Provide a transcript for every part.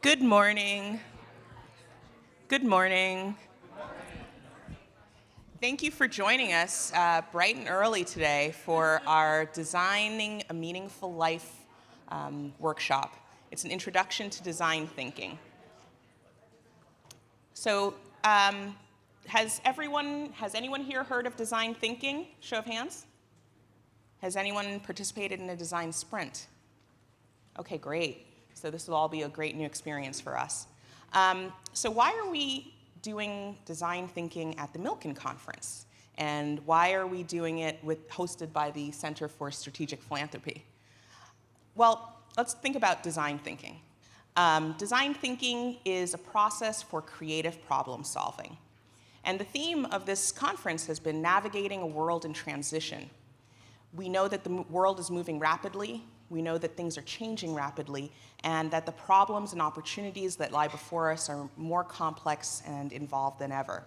Good morning. Good morning. Thank you for joining us bright and early today for our Designing a Meaningful Life workshop. It's an introduction to design thinking. So has anyone here heard of design thinking? Show of hands. Has anyone participated in a design sprint? Okay, great. So this will all be a great new experience for us. So why are we doing design thinking at the Milken Conference? And why are we doing it hosted by the Center for Strategic Philanthropy? Well, let's think about design thinking. Design thinking is a process for creative problem solving. And the theme of this conference has been navigating a world in transition. We know that the world is moving rapidly. We know that things are changing rapidly, and that the problems and opportunities that lie before us are more complex and involved than ever.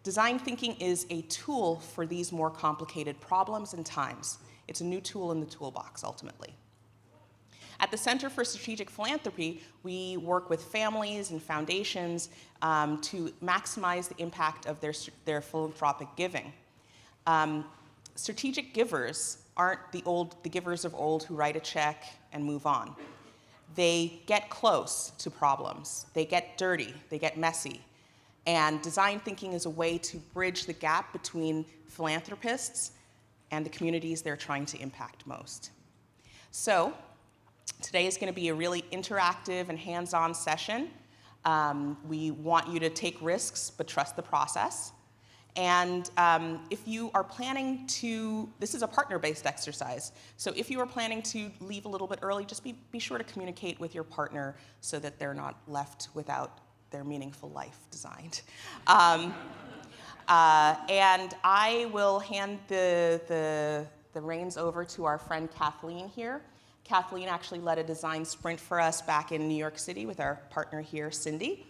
Design thinking is a tool for these more complicated problems and times. It's a new tool in the toolbox, ultimately. At the Center for Strategic Philanthropy, we work with families and foundations to maximize the impact of their philanthropic giving. Strategic givers aren't the givers of old who write a check and move on. They get close to problems. They get dirty. They get messy. And design thinking is a way to bridge the gap between philanthropists and the communities they're trying to impact most. So today is going to be a really interactive and hands-on session. We want you to take risks, but trust the process. And if you are planning to, this is a partner-based exercise, so if you are planning to leave a little bit early, just be sure to communicate with your partner so that they're not left without their meaningful life designed. And I will hand the reins over to our friend Kathleen here. Kathleen actually led a design sprint for us back in New York City with our partner here, Cindy.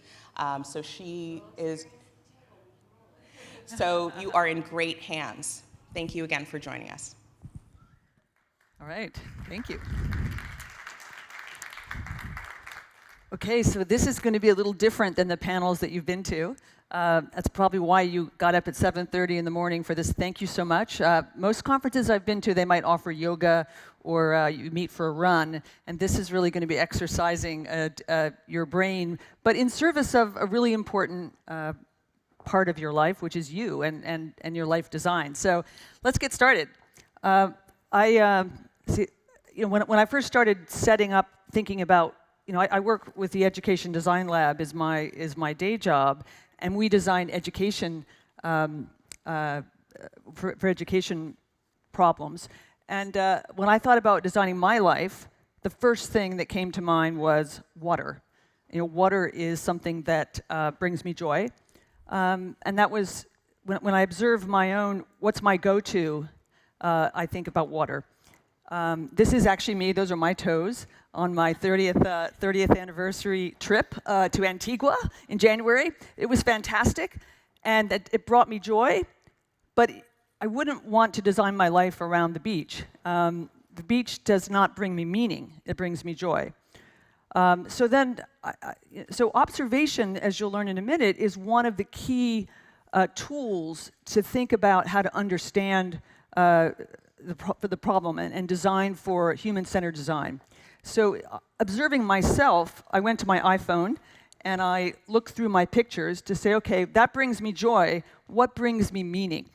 So you are in great hands. Thank you again for joining us. All right, thank you. Okay, so this is going to be a little different than the panels that you've been to. That's probably why you got up at 7:30 in the morning for this. Thank you so much. Most conferences I've been to, they might offer yoga or you meet for a run, and this is really going to be exercising your brain, but in service of a really important part of your life, which is you and your life design. So let's get started. When I first started setting up, thinking about, I work with the Education Design Lab is my day job, and we design education for education problems. And when I thought about designing my life, the first thing that came to mind was water. Water is something that brings me joy. And that was, when I observe my own, what's my go-to, I think about water. This is actually me, those are my toes, on my 30th anniversary trip to Antigua in January. It was fantastic, and it brought me joy, but I wouldn't want to design my life around the beach. The beach does not bring me meaning, it brings me joy. So observation, as you'll learn in a minute, is one of the key tools to think about how to understand the problem and design for human-centered design. So observing myself, I went to my iPhone and I looked through my pictures to say, okay, that brings me joy. What brings me meaning?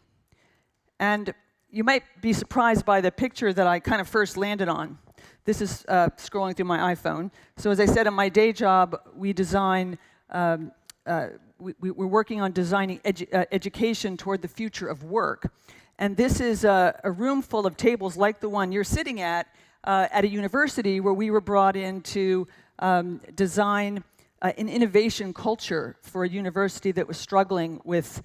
And you might be surprised by the picture that I kind of first landed on. This is scrolling through my iPhone. So as I said, in my day job, we design, we're working on designing education toward the future of work. And this is a room full of tables like the one you're sitting at a university, where we were brought in to design an innovation culture for a university that was struggling with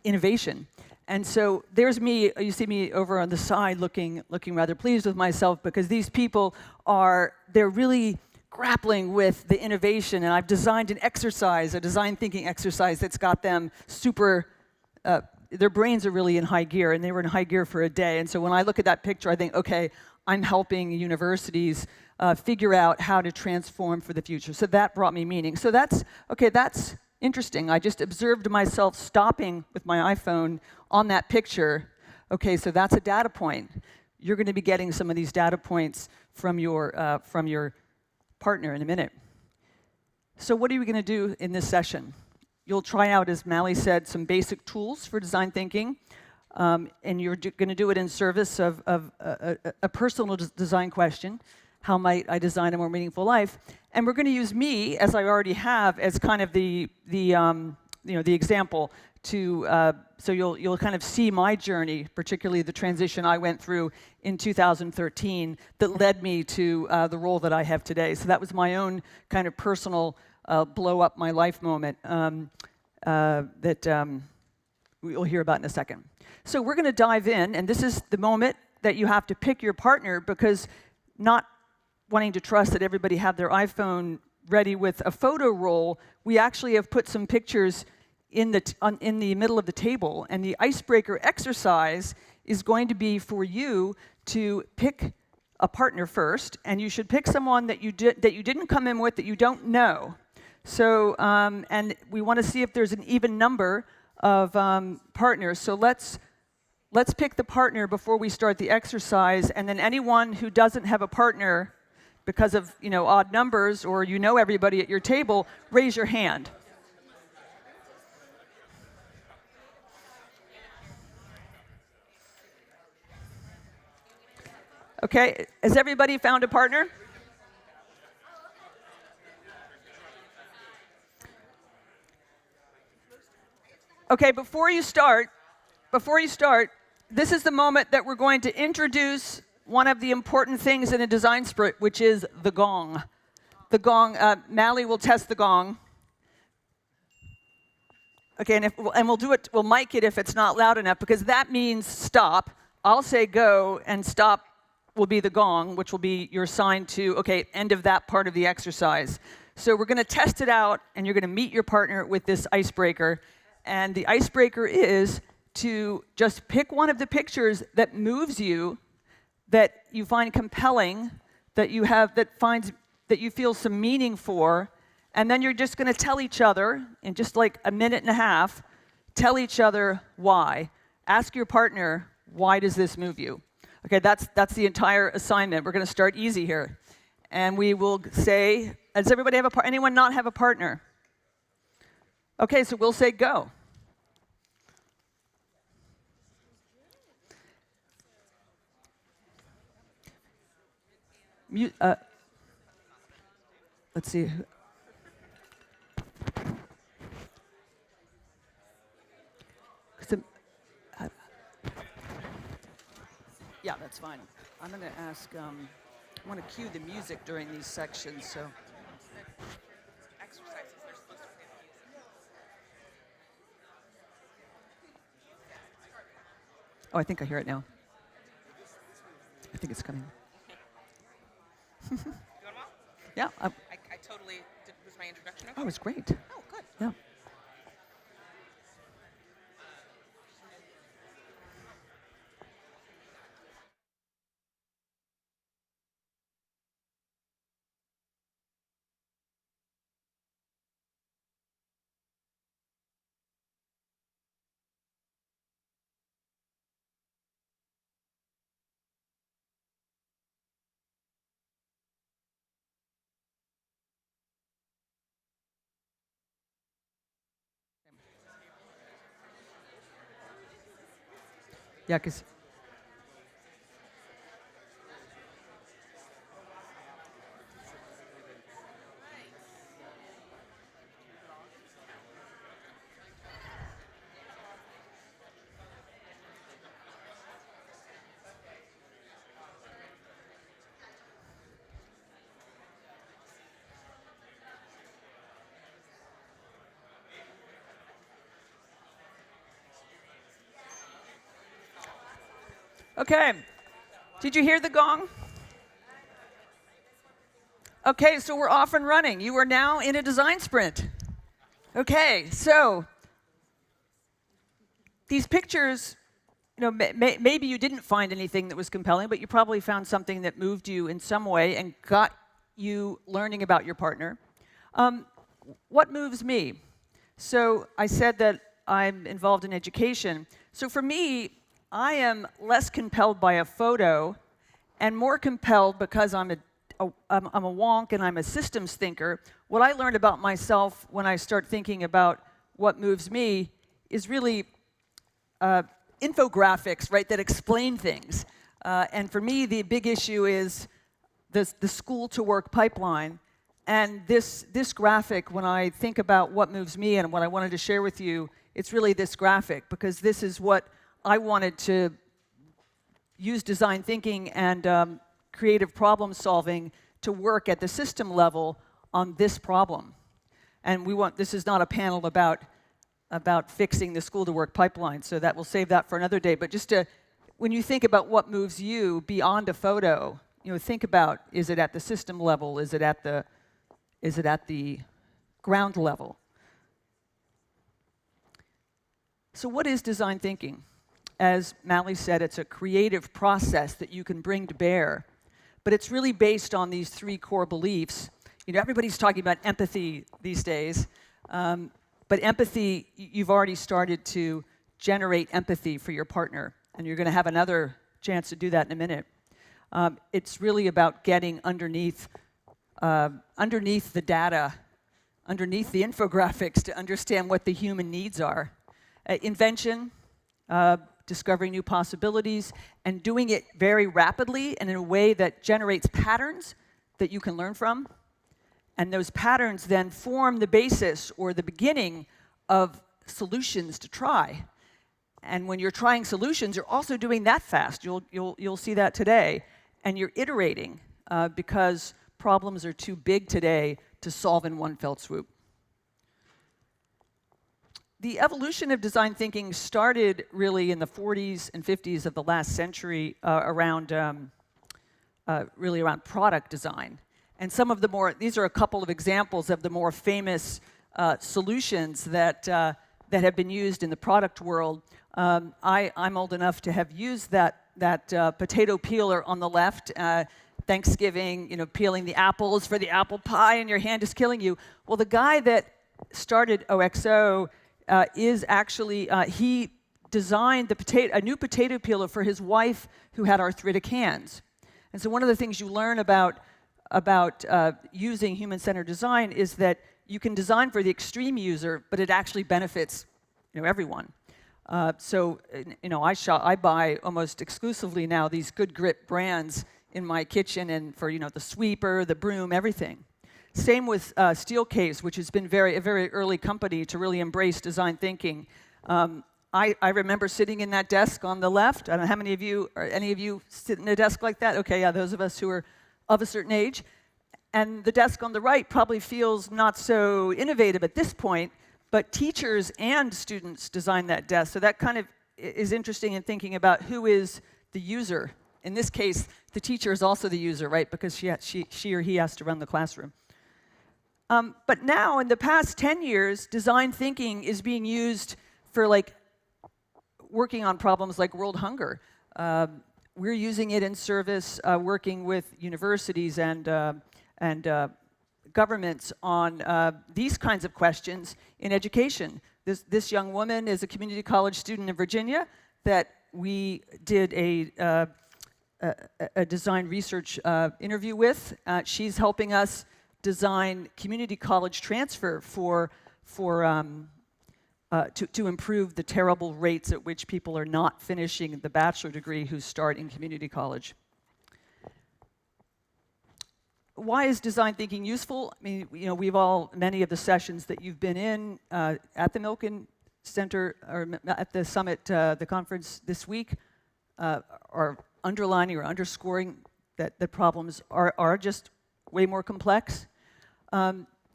innovation. And so there's me, you see me over on the side looking rather pleased with myself, because these people they're really grappling with the innovation, and I've designed an exercise, a design thinking exercise that's got them super, their brains are really in high gear, and they were in high gear for a day. And so when I look at that picture, I think, okay, I'm helping universities figure out how to transform for the future. So that brought me meaning. So that's interesting. I just observed myself stopping with my iPhone on that picture. Okay, so that's a data point. You're going to be getting some of these data points from your partner in a minute. So what are we going to do in this session? You'll try out, as Mally said, some basic tools for design thinking, and you're going to do it in service of a personal design question. How might I design a more meaningful life? And we're going to use me, as I already have, as kind of the example to so you'll kind of see my journey, particularly the transition I went through in 2013 that led me to the role that I have today. So that was my own kind of personal blow up my life moment that we'll hear about in a second. So we're going to dive in, and this is the moment that you have to pick your partner, because not wanting to trust that everybody have their iPhone ready with a photo roll, we actually have put some pictures in the middle of the table, and the icebreaker exercise is going to be for you to pick a partner first, and you should pick someone that you didn't come in with, that you don't know. So, and we want to see if there's an even number of partners. So let's pick the partner before we start the exercise, and then anyone who doesn't have a partner because of odd numbers, or everybody at your table, raise your hand. Okay, has everybody found a partner? Okay, before you start, this is the moment that we're going to introduce one of the important things in a design sprint, which is the gong. The gong, Mally will test the gong. Okay, and we'll do it, we'll mic it if it's not loud enough, because that means stop. I'll say go, and stop will be the gong, which will be your sign to, okay, end of that part of the exercise. So we're going to test it out, and you're going to meet your partner with this icebreaker. And the icebreaker is to just pick one of the pictures that moves you, that you find compelling, that you feel some meaning for, and then you're just going to tell each other, in just like a minute and a half, tell each other why. Ask your partner, why does this move you? Okay, that's the entire assignment. We're going to start easy here. And we will say, does everybody have anyone not have a partner? Okay, so we'll say go. Let's see. Yeah, that's fine. I'm going to ask, I want to cue the music during these sections, so. Exercises, they're supposed to play the music. Oh, I think I hear it now. I think it's coming. You want them all? Yeah. I totally did. Was my introduction okay? Oh, it was great. Oh, good. Yeah. Yeah, because. Okay. Did you hear the gong? Okay, so we're off and running. You are now in a design sprint. Okay, so these pictures, maybe you didn't find anything that was compelling, but you probably found something that moved you in some way and got you learning about your partner. What moves me? So I said that I'm involved in education. So for me, I am less compelled by a photo and more compelled because I'm a wonk and I'm a systems thinker. What I learned about myself when I start thinking about what moves me is really infographics, right, that explain things. And for me, the big issue is the school-to-work pipeline. And this graphic, when I think about what moves me and what I wanted to share with you, it's really this graphic, because this is what I wanted to use design thinking and creative problem solving to work at the system level on this problem. And this is not a panel about fixing the school-to-work pipeline, so that we'll save that for another day. But when you think about what moves you beyond a photo, think about, is it at the system level? Is it at the ground level? So what is design thinking? As Mally said, it's a creative process that you can bring to bear, but it's really based on these three core beliefs. Everybody's talking about empathy these days, but empathy, you've already started to generate empathy for your partner, and you're going to have another chance to do that in a minute. It's really about getting underneath the data, underneath the infographics to understand what the human needs are. Invention, discovering new possibilities, and doing it very rapidly and in a way that generates patterns that you can learn from. And those patterns then form the basis or the beginning of solutions to try. And when you're trying solutions, you're also doing that fast. You'll see that today. And you're iterating because problems are too big today to solve in one fell swoop. The evolution of design thinking started really in the 40s and 50s of the last century around product design. And these are a couple of examples of the more famous solutions that have been used in the product world. I'm old enough to have used that potato peeler on the left, Thanksgiving, peeling the apples for the apple pie and your hand is killing you. Well, the guy that started OXO is actually, he designed a new potato peeler for his wife who had arthritic hands. And so one of the things you learn about using human-centered design is that you can design for the extreme user, but it actually benefits everyone. I buy almost exclusively now these good grip brands in my kitchen, and for the sweeper, the broom, everything. Same with Steelcase, which has been a very early company to really embrace design thinking. I remember sitting in that desk on the left. I don't know how many of you, or any of you sit in a desk like that? Okay, yeah, those of us who are of a certain age. And the desk on the right probably feels not so innovative at this point, but teachers and students design that desk. So that kind of is interesting in thinking about who is the user. In this case, the teacher is also the user, right? Because she or he has to run the classroom. But now, in the past 10 years, design thinking is being used for working on problems like world hunger. We're using it in service, working with universities and governments on these kinds of questions in education. This young woman is a community college student in Virginia that we did a design research interview with. She's helping us design community college transfer to improve the terrible rates at which people are not finishing the bachelor degree who start in community college. Why is design thinking useful? I mean, many of the sessions that you've been in at the Milken Center or at the summit, the conference this week, are underlining or underscoring that the problems are just way more complex.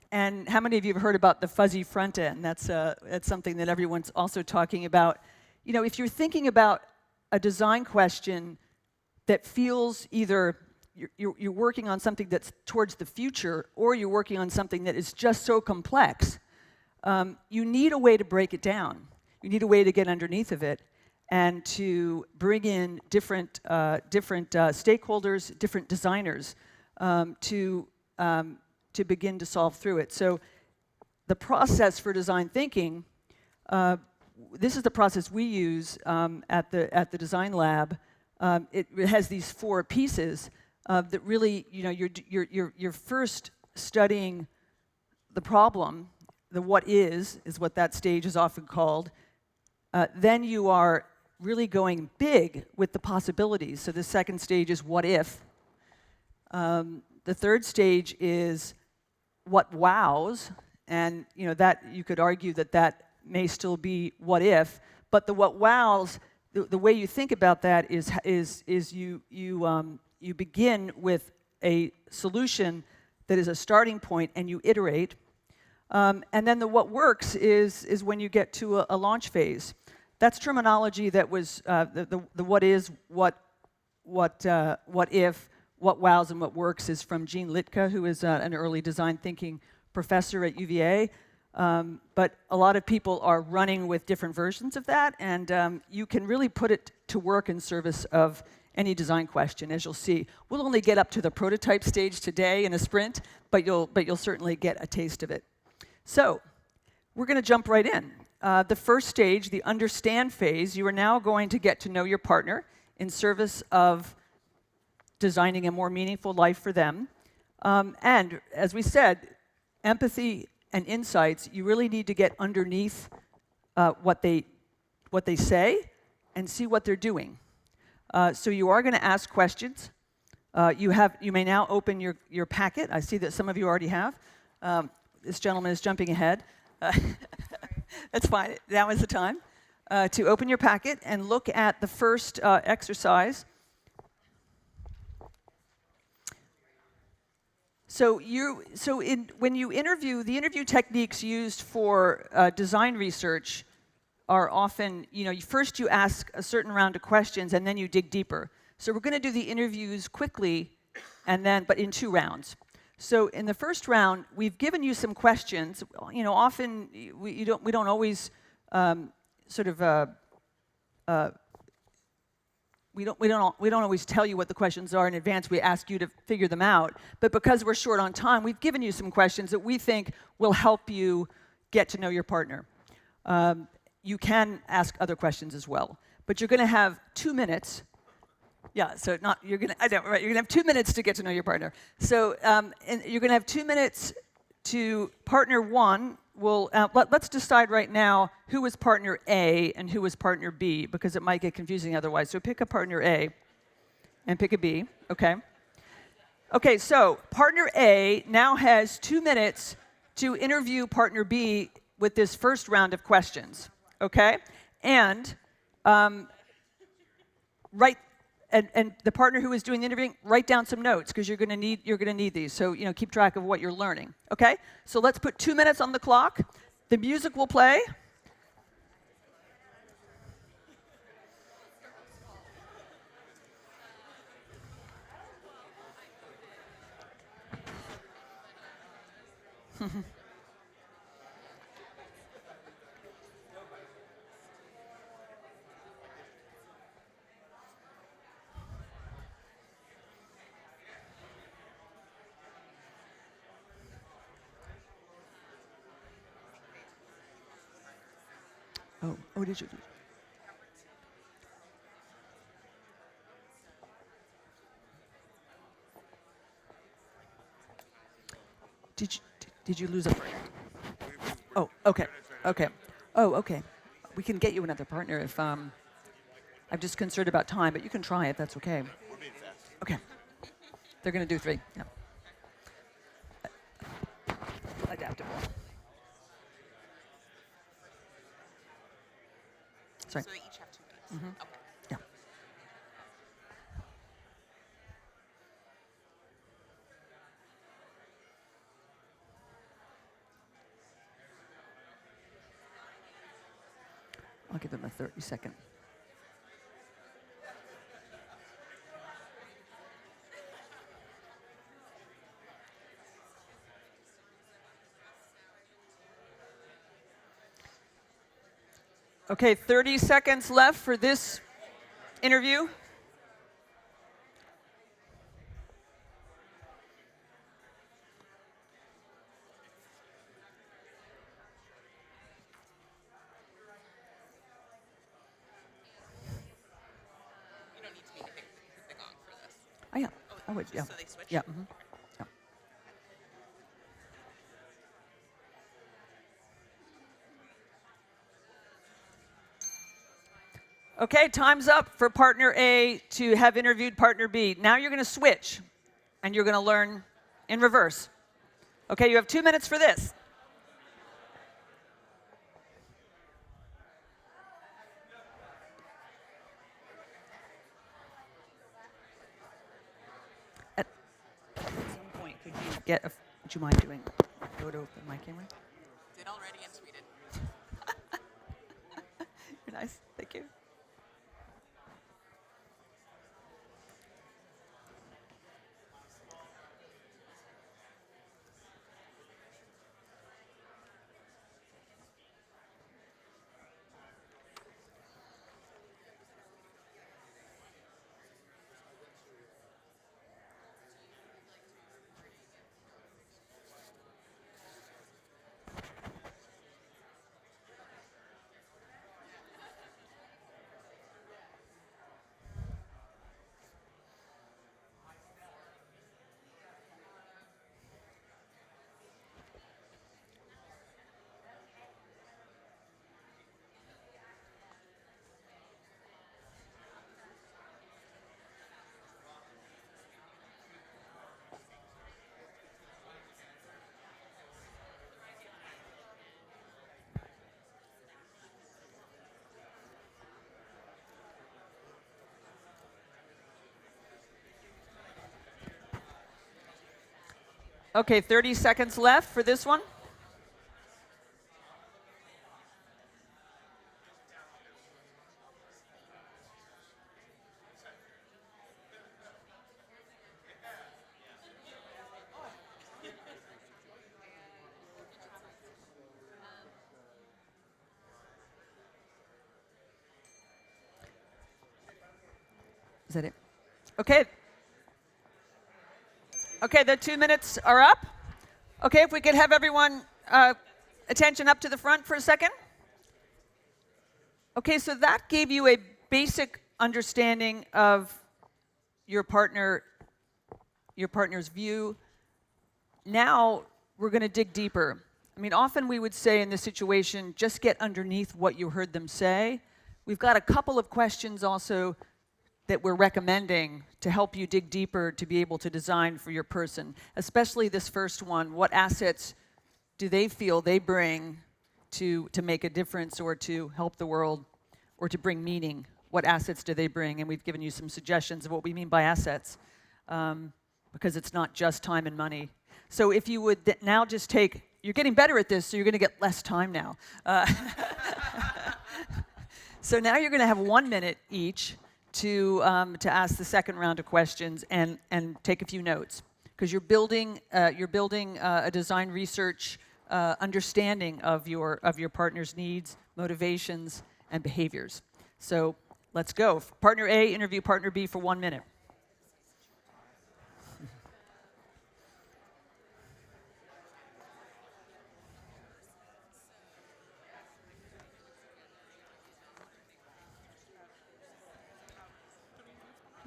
And how many of you have heard about the fuzzy front end? That's something that everyone's also talking about. If you're thinking about a design question that feels either you're working on something that's towards the future, or you're working on something that is just so complex, you need a way to break it down. You need a way to get underneath of it and to bring in different stakeholders, different designers, to to begin to solve through it. So the process for design thinking, this is the process we use at the design lab. It has these 4 pieces that really, you're first studying the problem, the what is what that stage is often called. Then you are really going big with the possibilities. So the second stage is what if. The third stage is what wows, and that you could argue that may still be what if, but the what wows, the way you think about that is you begin with a solution that is a starting point and you iterate, and then the what works is when you get to a launch phase. That's terminology that was the what is, what if, what wows, and what works is from Jean Litka, who is an early design thinking professor at UVA. But a lot of people are running with different versions of that, and you can really put it to work in service of any design question, as you'll see. We'll only get up to the prototype stage today in a sprint, but you'll certainly get a taste of it. So we're going to jump right in. The first stage, the understand phase, you are now going to get to know your partner in service of designing a more meaningful life for them. And as we said, empathy and insights, you really need to get underneath what they say and see what they're doing. So you are going to ask questions. You may now open your packet. I see that some of you already have. This gentleman is jumping ahead. That's fine. Now is the time to open your packet and look at the first exercise. When you interview, the interview techniques used for design research are often, first you ask a certain round of questions and then you dig deeper. So we're going to do the interviews quickly, but in 2 rounds. So in the first round, we've given you some questions. Often we don't always we don't always tell you what the questions are in advance. We ask you to figure them out. But because we're short on time, we've given you some questions that we think will help you get to know your partner. You can ask other questions as well, but you're going to have 2 minutes. Yeah, so you're going to have 2 minutes to get to know your partner. So and you're going to have 2 minutes to partner 1. Let's decide right now who is partner A and who is partner B, because it might get confusing otherwise. So pick a partner A and pick a B, okay? Okay, so partner A now has 2 minutes to interview partner B with this first round of questions, okay? And and the partner who is doing the interviewing, write down some notes, because you're going to need these. So keep track of what you're learning. Okay. So let's put 2 minutes on the clock. The music will play. Oh, did you? Did you lose a partner? Oh, okay. Okay. Oh, okay. We can get you another partner if I'm just concerned about time, but you can try if that's okay. We're being fast. Okay. They're going to do 3. Yeah. Adaptable. Sorry. So they each have 2 minutes. Mm-hmm. Okay. Yeah. I'll give them a 30-second. Okay, 30 seconds left for this interview. I would, yeah. So they switch? Yeah. Mm-hmm. Yeah. Okay, time's up for partner A to have interviewed partner B. Now you're going to switch, and you're going to learn in reverse. Okay, you have 2 minutes for this. At some point, could you would you mind doing photo of my camera? Did already and tweeted. You're nice. Thank you. Okay, 30 seconds left for this one. Is that it? Okay. Okay, the 2 minutes are up. Okay, if we could have everyone attention up to the front for a second. Okay, so that gave you a basic understanding of your partner's view. Now we're going to dig deeper. I mean, often we would say in this situation, just get underneath what you heard them say. We've got a couple of questions also that we're recommending to help you dig deeper to be able to design for your person, especially this first one. What assets do they feel they bring to make a difference or to help the world or to bring meaning? What assets do they bring? And we've given you some suggestions of what we mean by assets, because it's not just time and money. So if you would now just take, you're getting better at this, so you're going to get less time now. So now you're going to have 1 minute each to ask the second round of questions and take a few notes, because you're building a design research understanding of your partner's needs, motivations, and behaviors. So let's go. Partner A, interview partner B for 1 minute.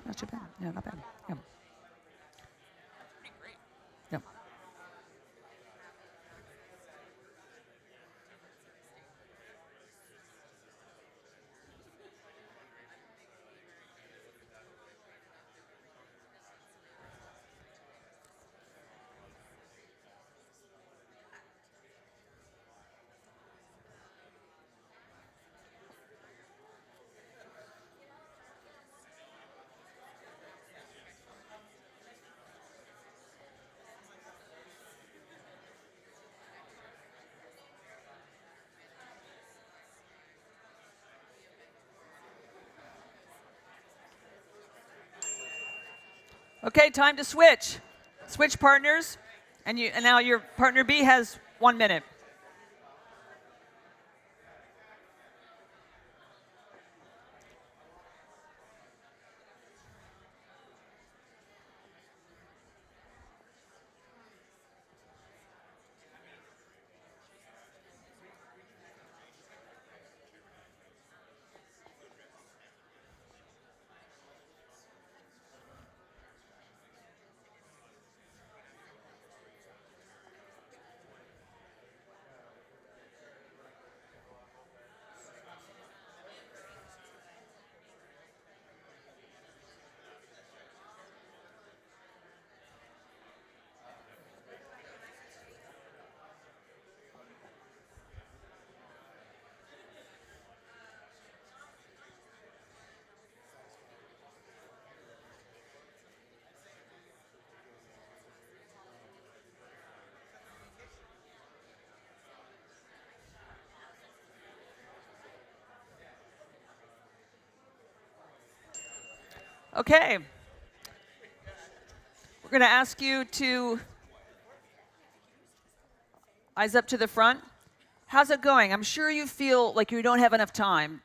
Not too bad. Yeah, not bad. Yeah. Pretty great. Yeah. Okay, time to switch. Switch partners, and now your partner B has 1 minute. Okay. We're going to ask you to eyes up to the front. How's it going? I'm sure you feel like you don't have enough time.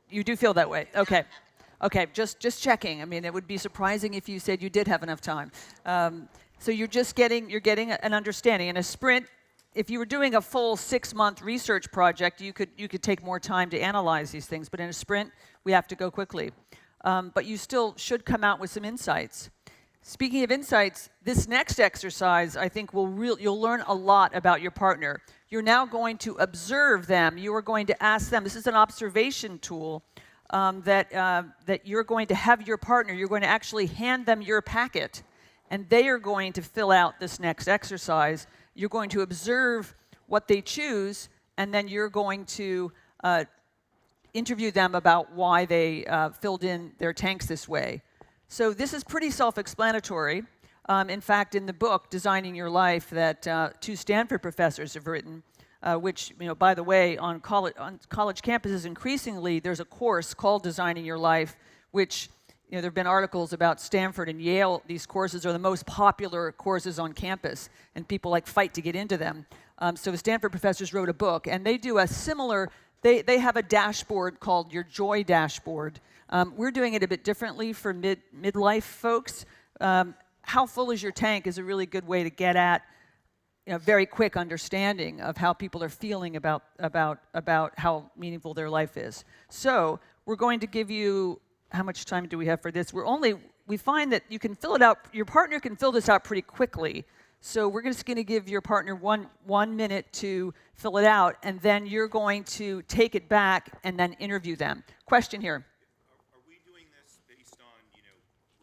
You do feel that way? Okay. Okay, just checking. I mean, it would be surprising if you said you did have enough time. So you're getting an understanding. In a sprint, if you were doing a full 6-month research project, you could take more time to analyze these things. But in a sprint, we have to go quickly. But you still should come out with some insights. Speaking of insights, this next exercise, I think, you'll learn a lot about your partner. You're now going to observe them. You are going to ask them. This is an observation tool that you're going to have your partner. You're going to actually hand them your packet, and they are going to fill out this next exercise. You're going to observe what they choose, and then you're going to interview them about why they filled in their tanks this way. So this is pretty self-explanatory. In fact, in the book, Designing Your Life, that 2 Stanford professors have written, which, by the way, on college campuses, increasingly, there's a course called Designing Your Life, which, there have been articles about Stanford and Yale. These courses are the most popular courses on campus, and people fight to get into them. So the Stanford professors wrote a book, and they do a similar, they have a dashboard called your Joy Dashboard. We're doing it a bit differently for midlife folks. How full is your tank is a really good way to get at very quick understanding of how people are feeling about how meaningful their life is. So we're going to give you, how much time do we have for this? We find that you can fill it out, your partner can fill this out pretty quickly. So we're just going to give your partner one minute to fill it out, and then you're going to take it back and then interview them. Question here. Are we doing this based on,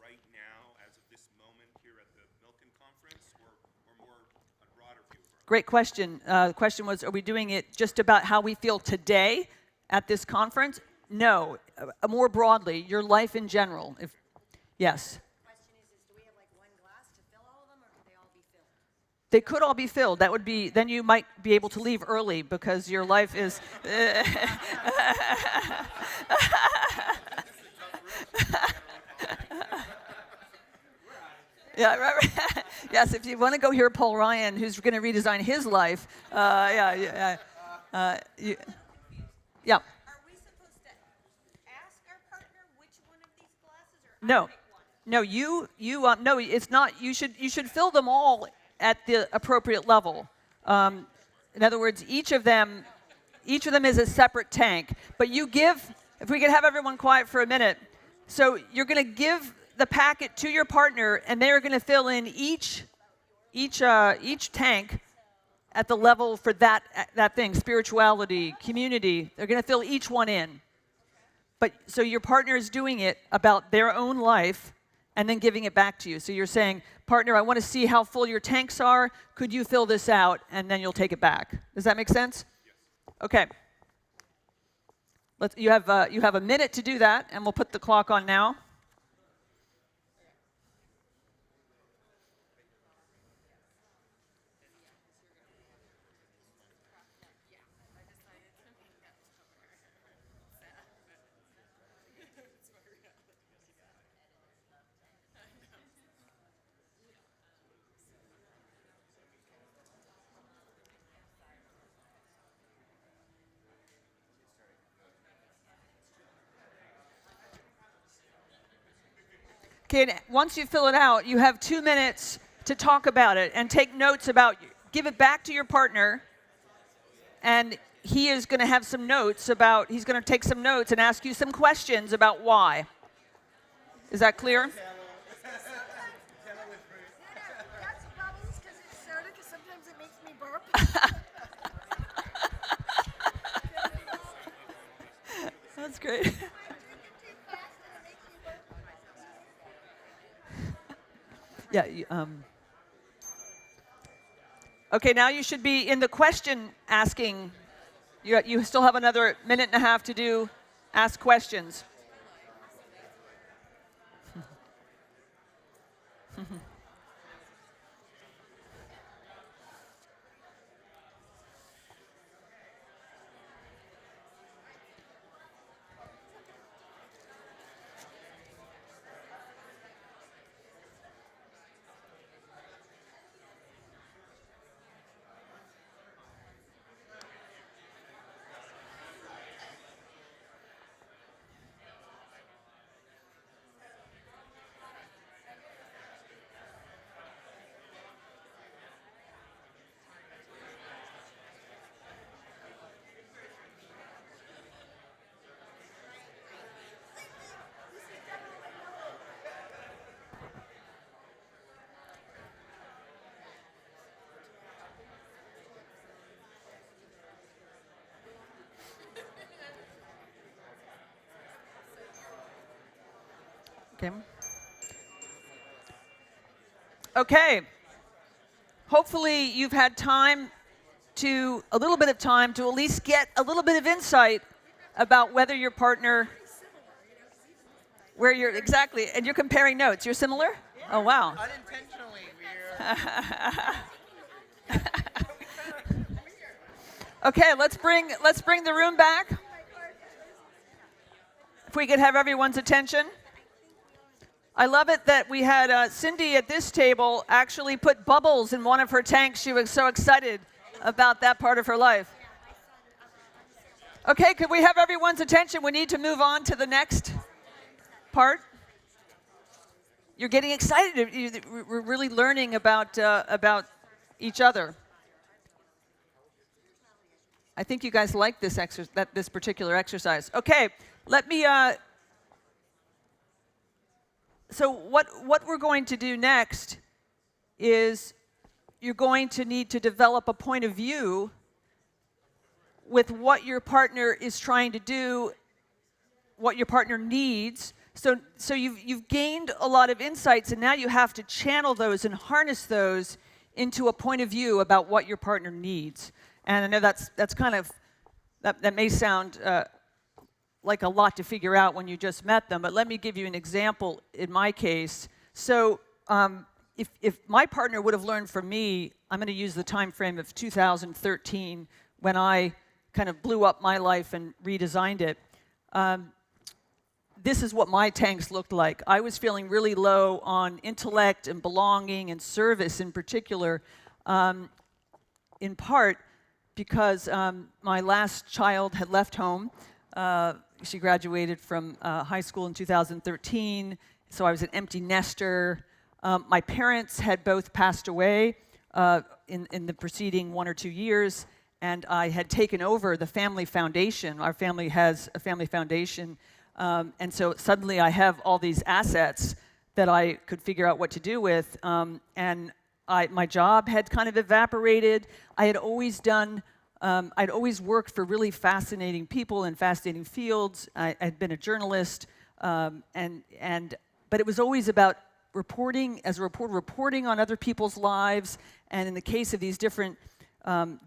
right now, as of this moment here at the Milken conference, or more a broader view? Great question. The question was, are we doing it just about how we feel today at this conference? No, more broadly, your life in general. Yes. Do we have one glass to fill all of them, or could they all be filled? They could all be filled. That would be, then you might be able to leave early because your life is. Yeah, right. Yes, if you want to go hear Paul Ryan, who's going to redesign his life, yeah. Are we supposed to ask our partner which one of these glasses, or No, pick one? no, it's not. You should fill them all at the appropriate level. In other words, each of them is a separate tank. But you give. If we could have everyone quiet for a minute. So you're going to give the packet to your partner, and they are going to fill in each tank at the level for that thing, spirituality, community. They're going to fill each one in. But so your partner is doing it about their own life and then giving it back to you. So you're saying, partner, I want to see how full your tanks are. Could you fill this out? And then you'll take it back. Does that make sense? Yes. Okay. You have a minute to do that, and we'll put the clock on now. Okay, and once you fill it out, you have 2 minutes to talk about it and take notes give it back to your partner, and he is going to have some notes he's going to take some notes and ask you some questions about why. Is that clear? Got some bubbles because it's soda, because sometimes it makes me burp. That's great. Yeah. Okay, now you should be in the question asking. You still have another minute and a half to ask questions. Okay. Okay. Hopefully you've had a little bit of time to at least get a little bit of insight about whether your partner, exactly, and you're comparing notes. You're similar? Oh, wow. Unintentionally, Okay, let's bring the room back. If we could have everyone's attention. I love it that we had Cindy at this table actually put bubbles in one of her tanks. She was so excited about that part of her life. Okay, could we have everyone's attention? We need to move on to the next part. You're getting excited. We're really learning about each other. I think you guys like this particular exercise. Okay, let me. So what we're going to do next is you're going to need to develop a point of view with what your partner is trying to do, what your partner needs. So you've gained a lot of insights, and now you have to channel those and harness those into a point of view about what your partner needs. And I know that's kind of that may sound like a lot to figure out when you just met them, but let me give you an example in my case. So if my partner would have learned from me, I'm going to use the time frame of 2013 when I kind of blew up my life and redesigned it. This is what my tanks looked like. I was feeling really low on intellect and belonging and service in particular, in part because my last child had left home. She graduated from high school in 2013, so I was an empty nester. My parents had both passed away in the preceding 1 or 2 years, and I had taken over the family foundation. Our family has a family foundation, and so suddenly I have all these assets that I could figure out what to do with, and my job had kind of evaporated. I had always I'd always worked for really fascinating people in fascinating fields. I'd been a journalist, but it was always about reporting on other people's lives. And in the case of these different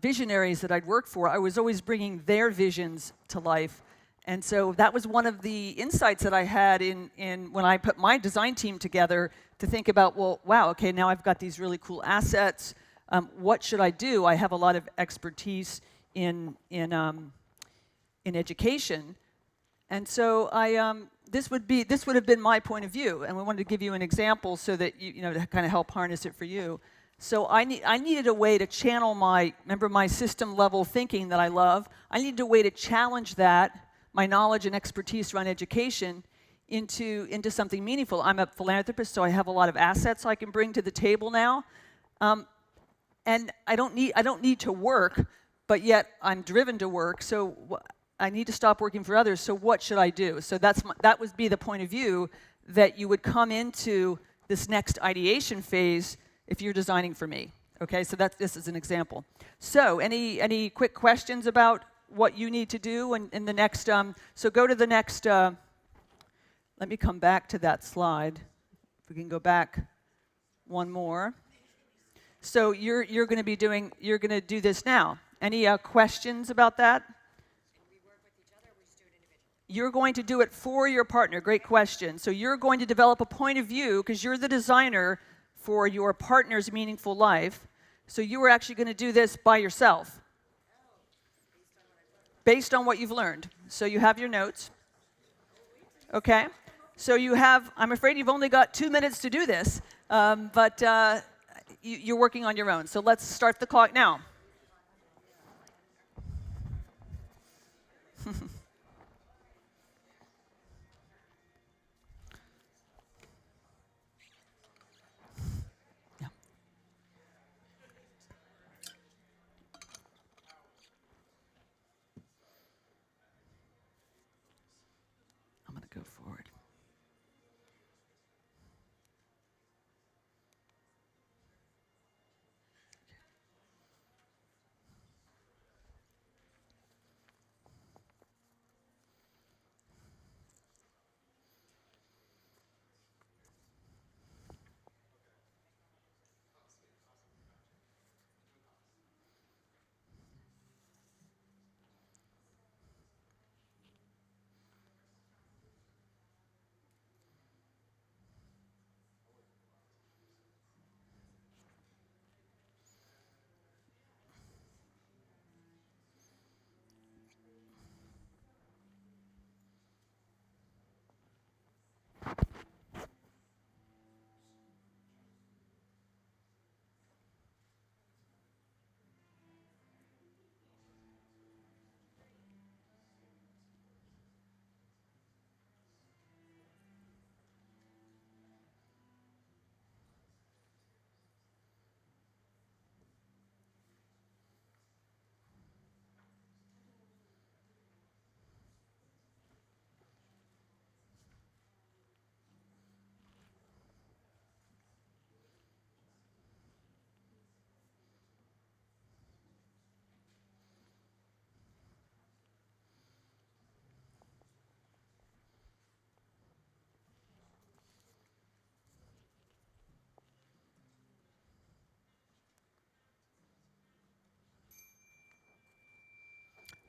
visionaries that I'd worked for, I was always bringing their visions to life. And so that was one of the insights that I had in when I put my design team together to think about, well, wow, okay, now I've got these really cool assets. What should I do? I have a lot of expertise in education, and so this would have been my point of view, and we wanted to give you an example so that you know to kind of help harness it for you. So I needed a way to channel my system level thinking that I love. I needed a way to challenge my knowledge and expertise around education into something meaningful. I'm a philanthropist, so I have a lot of assets I can bring to the table now. And I don't need to work, but yet I'm driven to work. So I need to stop working for others. So what should I do? So that would be the point of view that you would come into this next ideation phase if you're designing for me. Okay, so this is an example. So any quick questions about what you need to do in the next? So go to the next. Let me come back to that slide. If we can go back one more. So you're going to do this now. Any questions about that? You're going to do it for your partner. Great question. So you're going to develop a point of view because you're the designer for your partner's meaningful life. So you are actually going to do this by yourself, based on what you've learned. So you have your notes. Okay. So I'm afraid you've only got 2 minutes to do this, but you're working on your own. So let's start the clock now. Yeah. I'm going to go forward.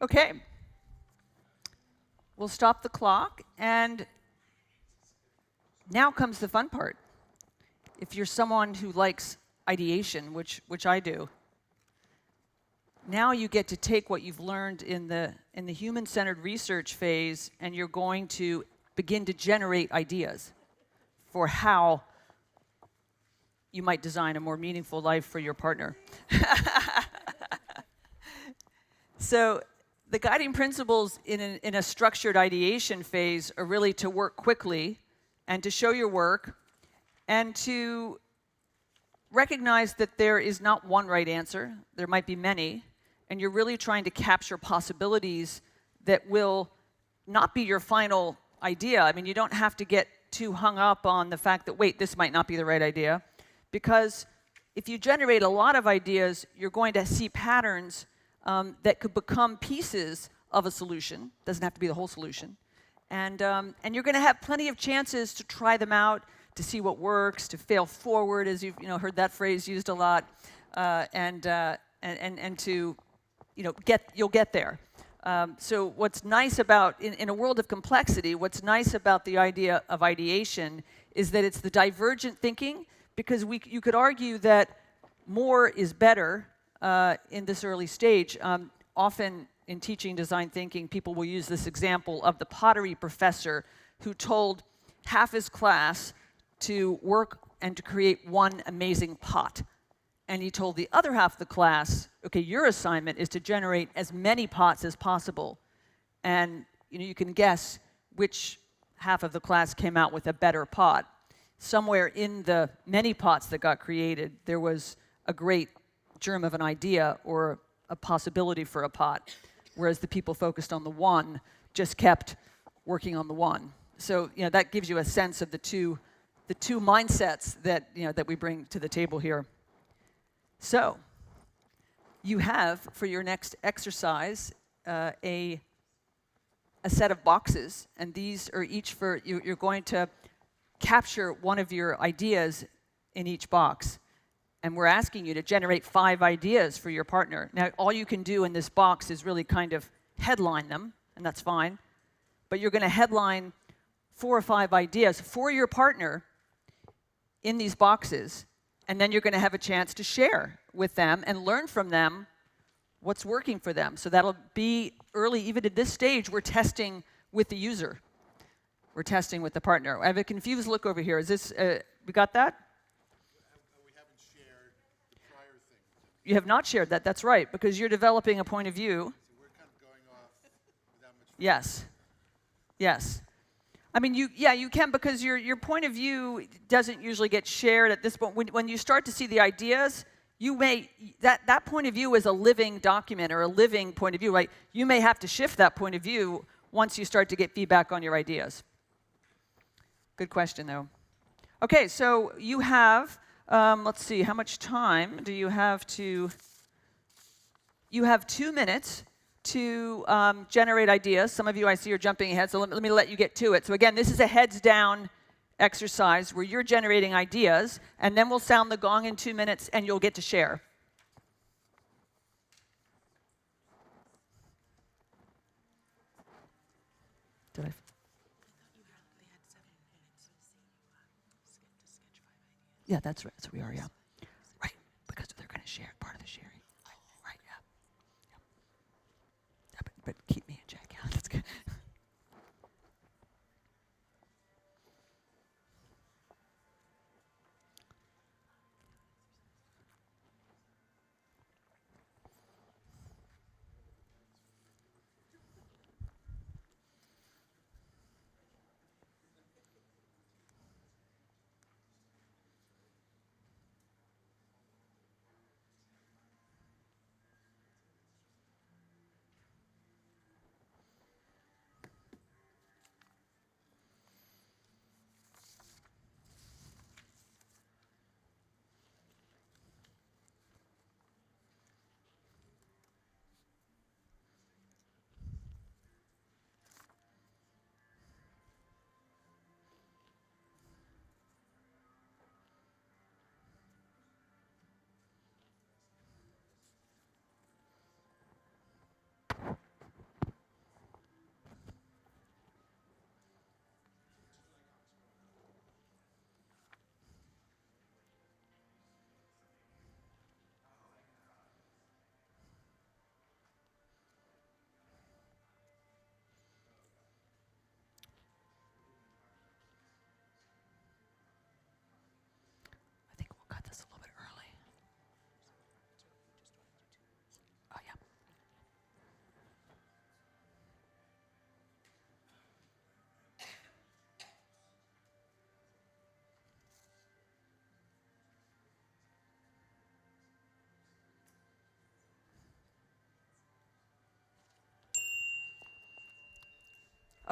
Okay. We'll stop the clock, and now comes the fun part. If you're someone who likes ideation, which I do, now you get to take what you've learned in the human-centered research phase, and you're going to begin to generate ideas for how you might design a more meaningful life for your partner. So the guiding principles in a structured ideation phase are really to work quickly and to show your work and to recognize that there is not one right answer. There might be many, and you're really trying to capture possibilities that will not be your final idea. I mean, you don't have to get too hung up on the fact that, wait, this might not be the right idea, because if you generate a lot of ideas, you're going to see patterns that could become pieces of a solution. Doesn't have to be the whole solution. And you're going to have plenty of chances to try them out, to see what works, to fail forward, as you've heard that phrase used a lot, and to you'll get there. So what's nice about in a world of complexity, what's nice about the idea of ideation is that it's the divergent thinking, because you could argue that more is better in this early stage. Often in teaching design thinking, people will use this example of the pottery professor who told half his class to work and to create one amazing pot. And he told the other half of the class, okay, your assignment is to generate as many pots as possible. And you can guess which half of the class came out with a better pot. Somewhere in the many pots that got created, there was a great germ of an idea or a possibility for a pot, whereas the people focused on the one just kept working on the one. So that gives you a sense of the two mindsets that that we bring to the table here. So you have for your next exercise a set of boxes, and these are each for you're going to capture one of your ideas in each box. And we're asking you to generate 5 ideas for your partner. Now, all you can do in this box is really kind of headline them, and that's fine. But you're going to headline 4 or 5 ideas for your partner in these boxes, and then you're going to have a chance to share with them and learn from them what's working for them. So that'll be early. Even at this stage, we're testing with the user. We're testing with the partner. I have a confused look over here. Is this, we got that? You have not shared that. That's right, because you're developing a point of view. So we're kind of going off without much. Yes. Yes. I mean, you can, because your point of view doesn't usually get shared at this point. When you start to see the ideas, you may that point of view is a living document or a living point of view, right? You may have to shift that point of view once you start to get feedback on your ideas. Good question, though. Okay, so you have. Let's see, how much time do you have to... You have 2 minutes to generate ideas. Some of you I see are jumping ahead, so let me let you get to it. So again, this is a heads-down exercise where you're generating ideas, and then we'll sound the gong in 2 minutes, and you'll get to share. Did I... Yeah, that's right. So we are, yeah. Right, because they're going to share part of the sharing. Right, yeah. But keep me in check. Yeah, that's good.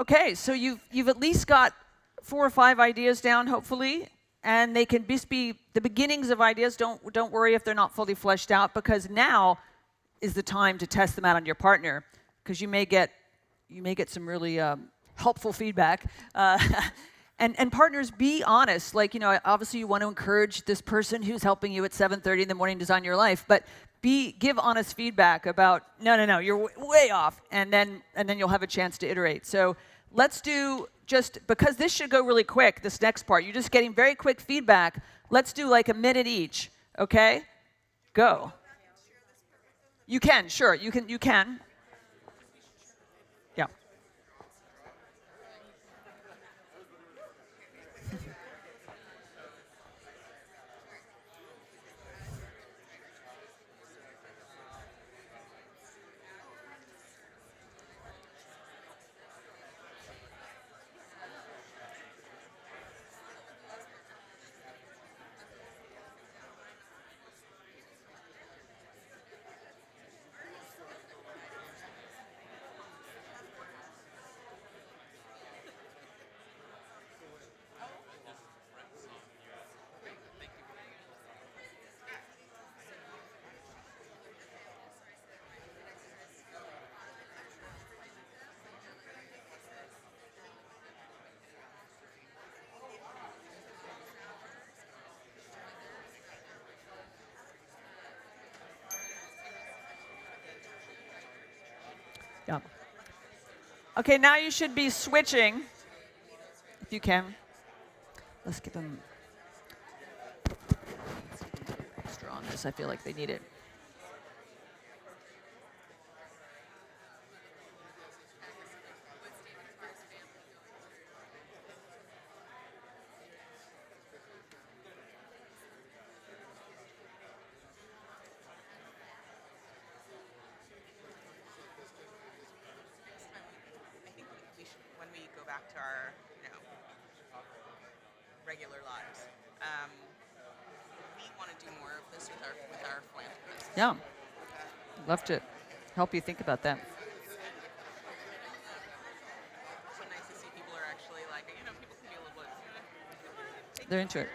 Okay, so you've at least got 4 or 5 ideas down, hopefully, and they can just be the beginnings of ideas. Don't worry if they're not fully fleshed out, because now is the time to test them out on your partner, because you may get some really helpful feedback. And partners, be honest. Like, obviously you want to encourage this person who's helping you at 7:30 in the morning design your life, but give honest feedback about, no, you're way off, and then you'll have a chance to iterate. So let's do, just because this should go really quick, this next part, you're just getting very quick feedback. Let's do like a minute each, okay? Go. You can, sure, you can. Yeah. Yeah. Okay, now you should be switching, if you can. Let's give them extra on this. I feel like they need it. I think we should, when we go back to our, regular lives, we want to do more of this with our philanthropists. Yeah. Love to help you think about that. So nice to see people are actually like, people can be a little bit. They're into it.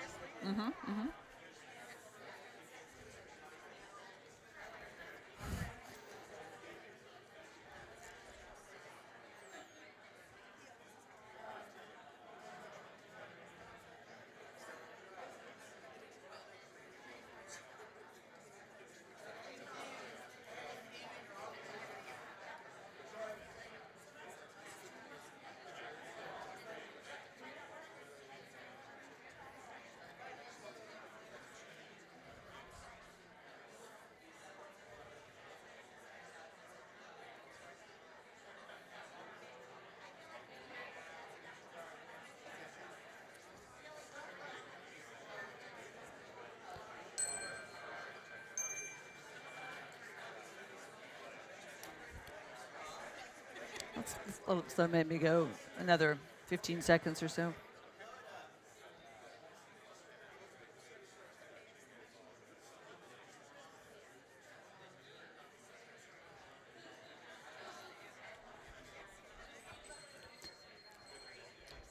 So maybe go another 15 seconds or so.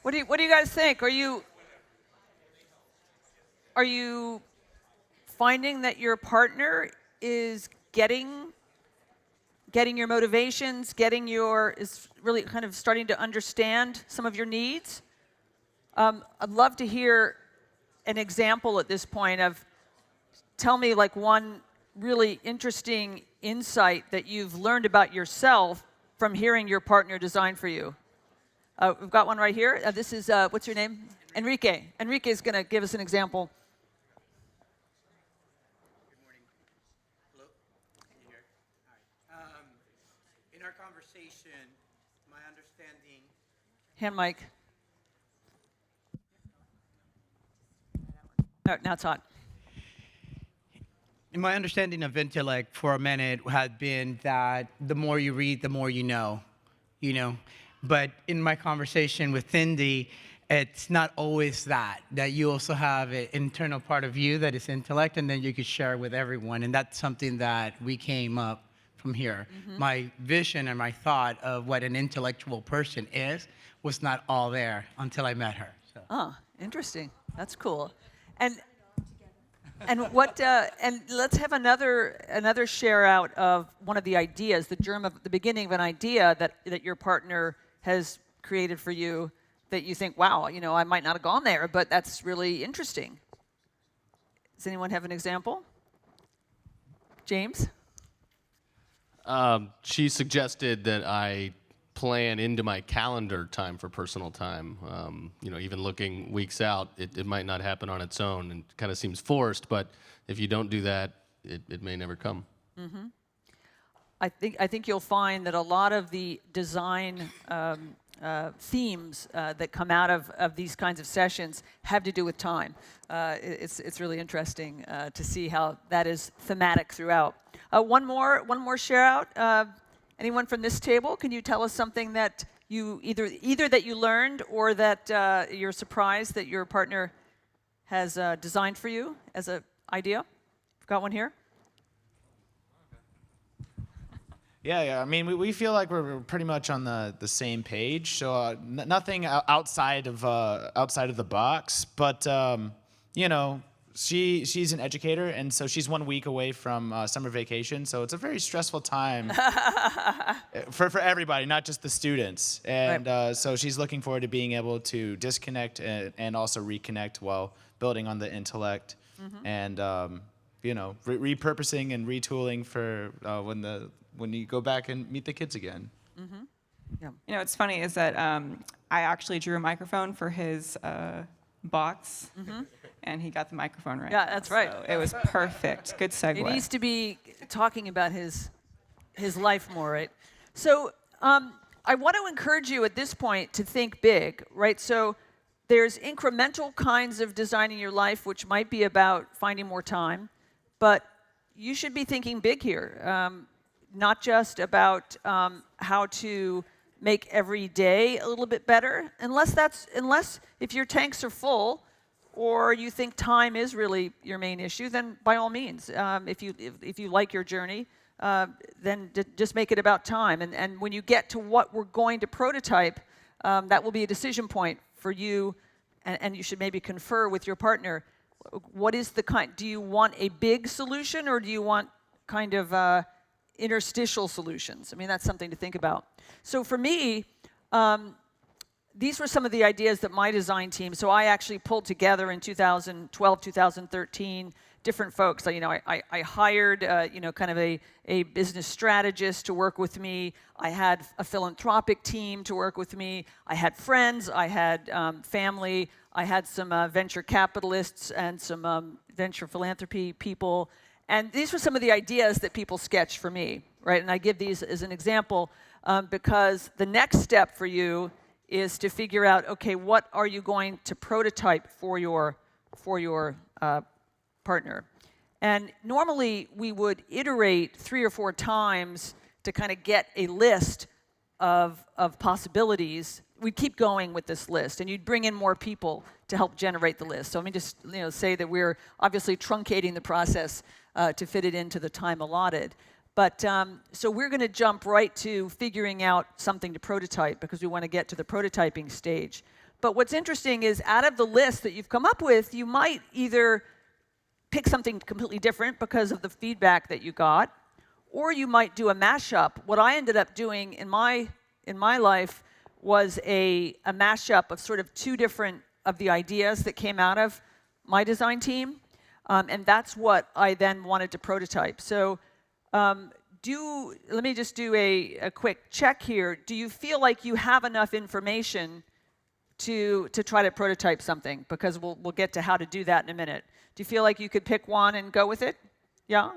What do you guys think? Are you finding that your partner is getting your motivations, is really kind of starting to understand some of your needs? I'd love to hear an example at this point of, tell me like one really interesting insight that you've learned about yourself from hearing your partner design for you. We've got one right here. This is, what's your name? Enrique. Enrique is going to give us an example. Good morning. Hello? Can you hear? All right. In our conversation, my understanding... Hand mic. No, now it's hot. My understanding of intellect for a minute had been that the more you read, the more you know. But in my conversation with Cindy, it's not always that you also have an internal part of you that is intellect, and then you could share with everyone. And that's something that we came up from here. My vision and my thought of what an intellectual person is was not all there until I met her. So. Oh, interesting. That's cool. And what? And let's have another share out of one of the ideas, the germ of the beginning of an idea that your partner has created for you, that you think, wow, I might not have gone there, but that's really interesting. Does anyone have an example? James? She suggested that I plan into my calendar time for personal time. Even looking weeks out, it might not happen on its own and kind of seems forced, but if you don't do that, it may never come. Mm-hmm. I think you'll find that a lot of the design themes that come out of these kinds of sessions have to do with time. It's really interesting to see how that is thematic throughout. One more share out. Anyone from this table? Can you tell us something that you either that you learned or that you're surprised that your partner has designed for you as an idea? Got one here? Yeah. I mean, we feel like we're pretty much on the same page. So nothing outside of the box. But she's an educator, and so she's 1 week away from summer vacation. So it's a very stressful time for everybody, not just the students. And right. So she's looking forward to being able to disconnect and also reconnect while building on the intellect, and repurposing and retooling for when you go back and meet the kids again. Yeah. What's funny is that I actually drew a microphone for his box, and he got the microphone right. Yeah, that's right. So it was perfect. Good segue. He needs to be talking about his life more, right? So I want to encourage you at this point to think big, right? So there's incremental kinds of designing your life, which might be about finding more time, but you should be thinking big here. Not just about how to make every day a little bit better, unless if your tanks are full, or you think time is really your main issue, then by all means, if you like your journey, then just make it about time. And when you get to what we're going to prototype, that will be a decision point for you, and you should maybe confer with your partner. What is the kind? Do you want a big solution, or do you want kind of interstitial solutions? I mean, that's something to think about. So for me, these were some of the ideas that my design team, so I actually pulled together in 2012, 2013, different folks. I hired, kind of a business strategist to work with me. I had a philanthropic team to work with me. I had friends. I had family. I had some venture capitalists and some venture philanthropy people. And these were some of the ideas that people sketched for me, right? And I give these as an example because the next step for you is to figure out, okay, what are you going to prototype for your partner? And normally we would iterate 3 or 4 times to kind of get a list of possibilities. We'd keep going with this list, and you'd bring in more people to help generate the list. So let me just say that we're obviously truncating the process to fit it into the time allotted. But so we're going to jump right to figuring out something to prototype because we want to get to the prototyping stage. But what's interesting is out of the list that you've come up with, you might either pick something completely different because of the feedback that you got, or you might do a mashup. What I ended up doing in my life was a mashup of sort of 2 different of the ideas that came out of my design team, and that's what I then wanted to prototype. So let me just do a quick check here. Do you feel like you have enough information to try to prototype something? Because we'll get to how to do that in a minute. Do you feel like you could pick one and go with it? Yeah?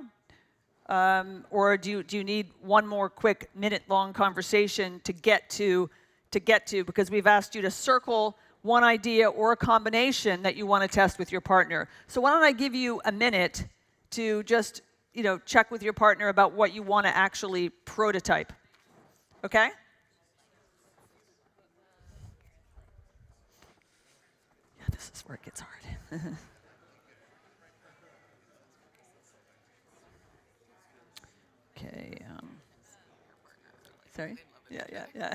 Or do you need one more quick minute-long conversation to get to, because we've asked you to circle one idea or a combination that you want to test with your partner. So why don't I give you a minute to just check with your partner about what you want to actually prototype. Okay? Yeah, this is where it gets hard. Okay. Sorry? Yeah, yeah, yeah.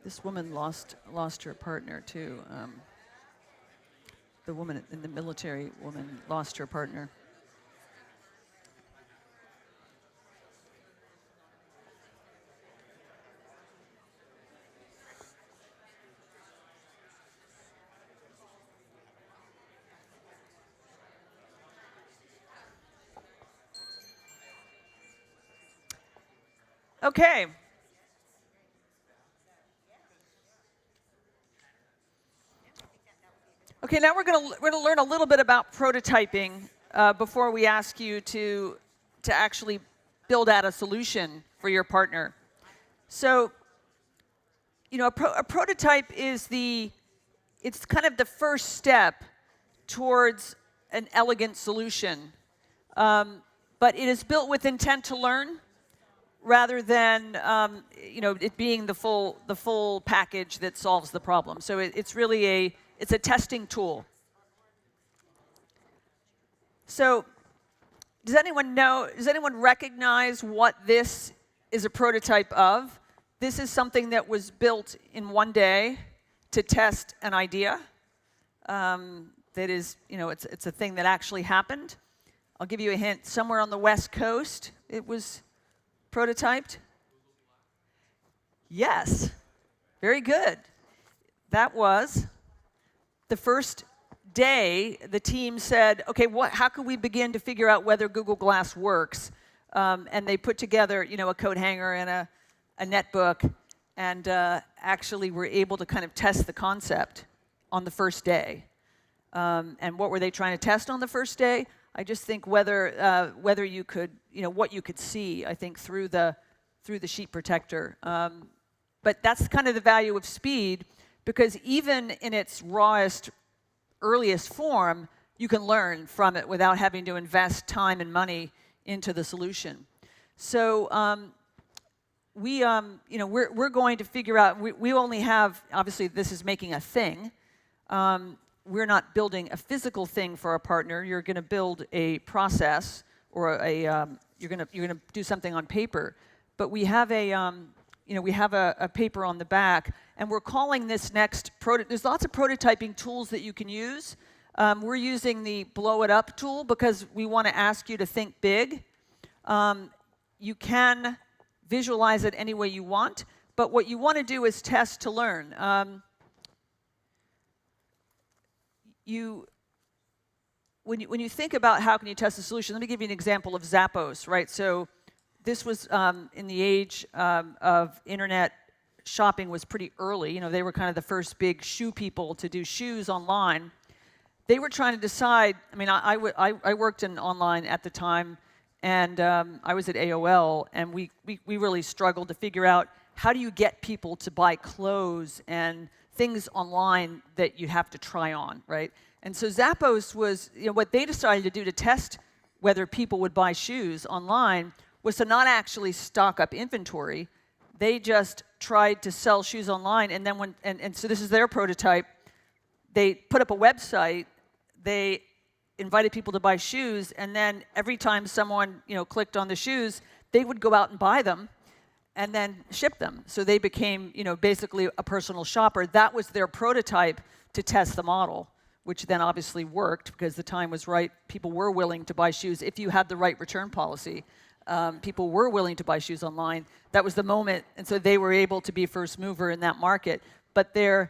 This woman lost her partner too. The woman in the military woman lost her partner. Okay. Okay, now we're going to learn a little bit about prototyping before we ask you to actually build out a solution for your partner. So, you know, a prototype is it's kind of the first step towards an elegant solution, but it is built with intent to learn, rather than you know, it being the full package that solves the problem. So it's really it's a testing tool. So does anyone recognize what this is a prototype of? This is something that was built in one day to test an idea. That is, you know, it's a thing that actually happened. I'll give you a hint. Somewhere on the West Coast, it was prototyped? Yes. Very good. That was the first day the team said, okay, how can we begin to figure out whether Google Glass works? And they put together, you know, a coat hanger and a netbook, and actually were able to kind of test the concept on the first day. And what were they trying to test on the first day? I just think whether you could, you know, what you could see, I think, through the sheet protector. But that's kind of the value of speed, because even in its rawest, earliest form, you can learn from it without having to invest time and money into the solution. So you know, we're going to figure out. We only have, obviously, this is making a thing. We're not building a physical thing for a partner. You're going to build a process, or you're going to do something on paper. But we have a paper on the back, and we're calling this next there's lots of prototyping tools that you can use. We're using the blow it up tool because we want to ask you to think big. You can visualize it any way you want, but what you want to do is test to learn. When you think about how can you test a solution, let me give you an example of Zappos, right? So this was in the age of internet shopping, was pretty early. You know, they were kind of the first big shoe people to do shoes online. They were trying to decide. I mean, I worked in online at the time, and I was at AOL, and we really struggled to figure out how do you get people to buy clothes and things online that you have to try on, right? And so Zappos was, you know, what they decided to do to test whether people would buy shoes online was to not actually stock up inventory. They just tried to sell shoes online, and then and so this is their prototype. They put up a website, they invited people to buy shoes, and then every time someone, you know, clicked on the shoes, they would go out and buy them and then ship them. So they became, you know, basically a personal shopper. That was their prototype to test the model, which then obviously worked because the time was right. People were willing to buy shoes if you had the right return policy. People were willing to buy shoes online. That was the moment, and so they were able to be first mover in that market. But their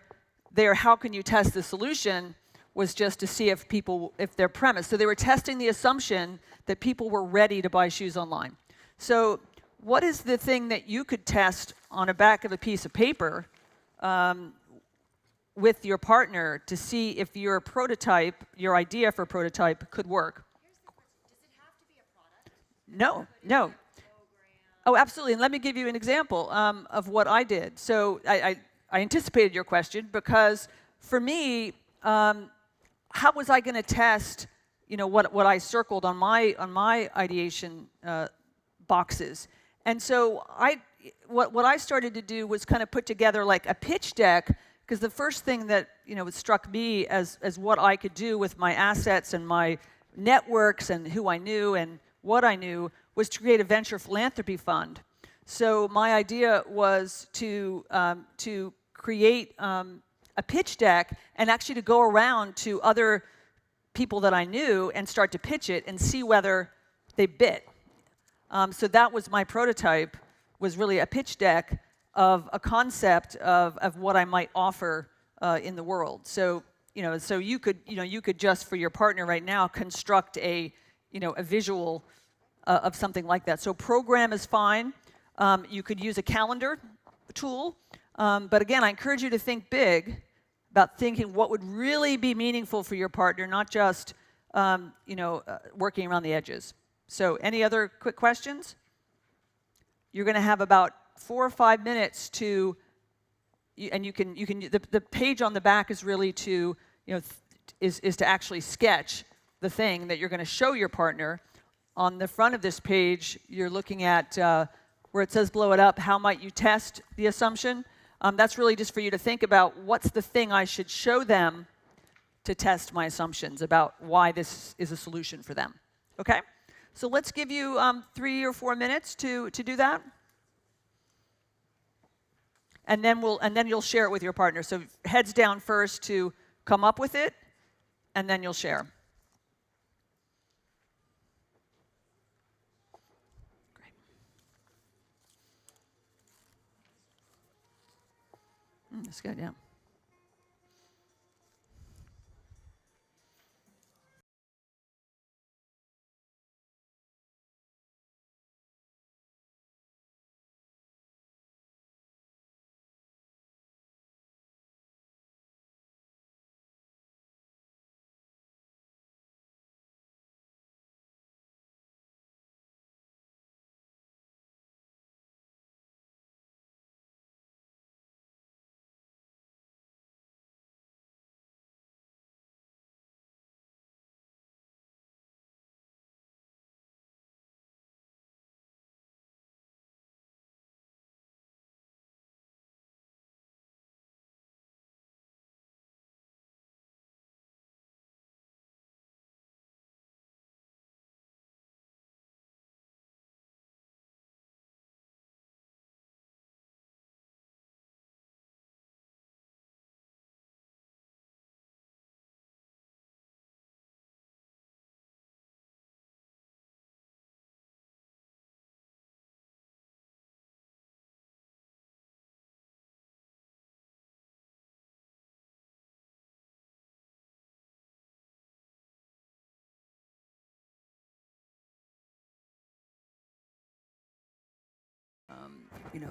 how can you test the solution was just to see if their premise. So they were testing the assumption that people were ready to buy shoes online. So what is the thing that you could test on the back of a piece of paper with your partner to see if your prototype, your idea for a prototype, could work? No. Oh, absolutely. And let me give you an example of what I did. So I anticipated your question, because for me, how was I going to test, what I circled on my ideation boxes. And so what I started to do was kind of put together like a pitch deck, because the first thing that struck me as what I could do with my assets and my networks and who I knew and what I knew was to create a venture philanthropy fund. So my idea was to create a pitch deck and actually to go around to other people that I knew and start to pitch it and see whether they bit. So that was my prototype, was really a pitch deck of a concept of what I might offer in the world. So so you could just for your partner right now construct a visual of something like that. So program is fine. You could use a calendar tool, but again, I encourage you to think big about thinking what would really be meaningful for your partner, not just working around the edges. So any other quick questions? You're going to have about 4 or 5 minutes to, and you can the page on the back is really to is to actually sketch the thing that you're going to show your partner. On the front of this page, you're looking at where it says blow it up, how might you test the assumption? That's really just for you to think about what's the thing I should show them to test my assumptions about why this is a solution for them. Okay? So let's give you 3 or 4 minutes to do that. And then you'll share it with your partner. So heads down first to come up with it, and then you'll share. Great. That's good, yeah.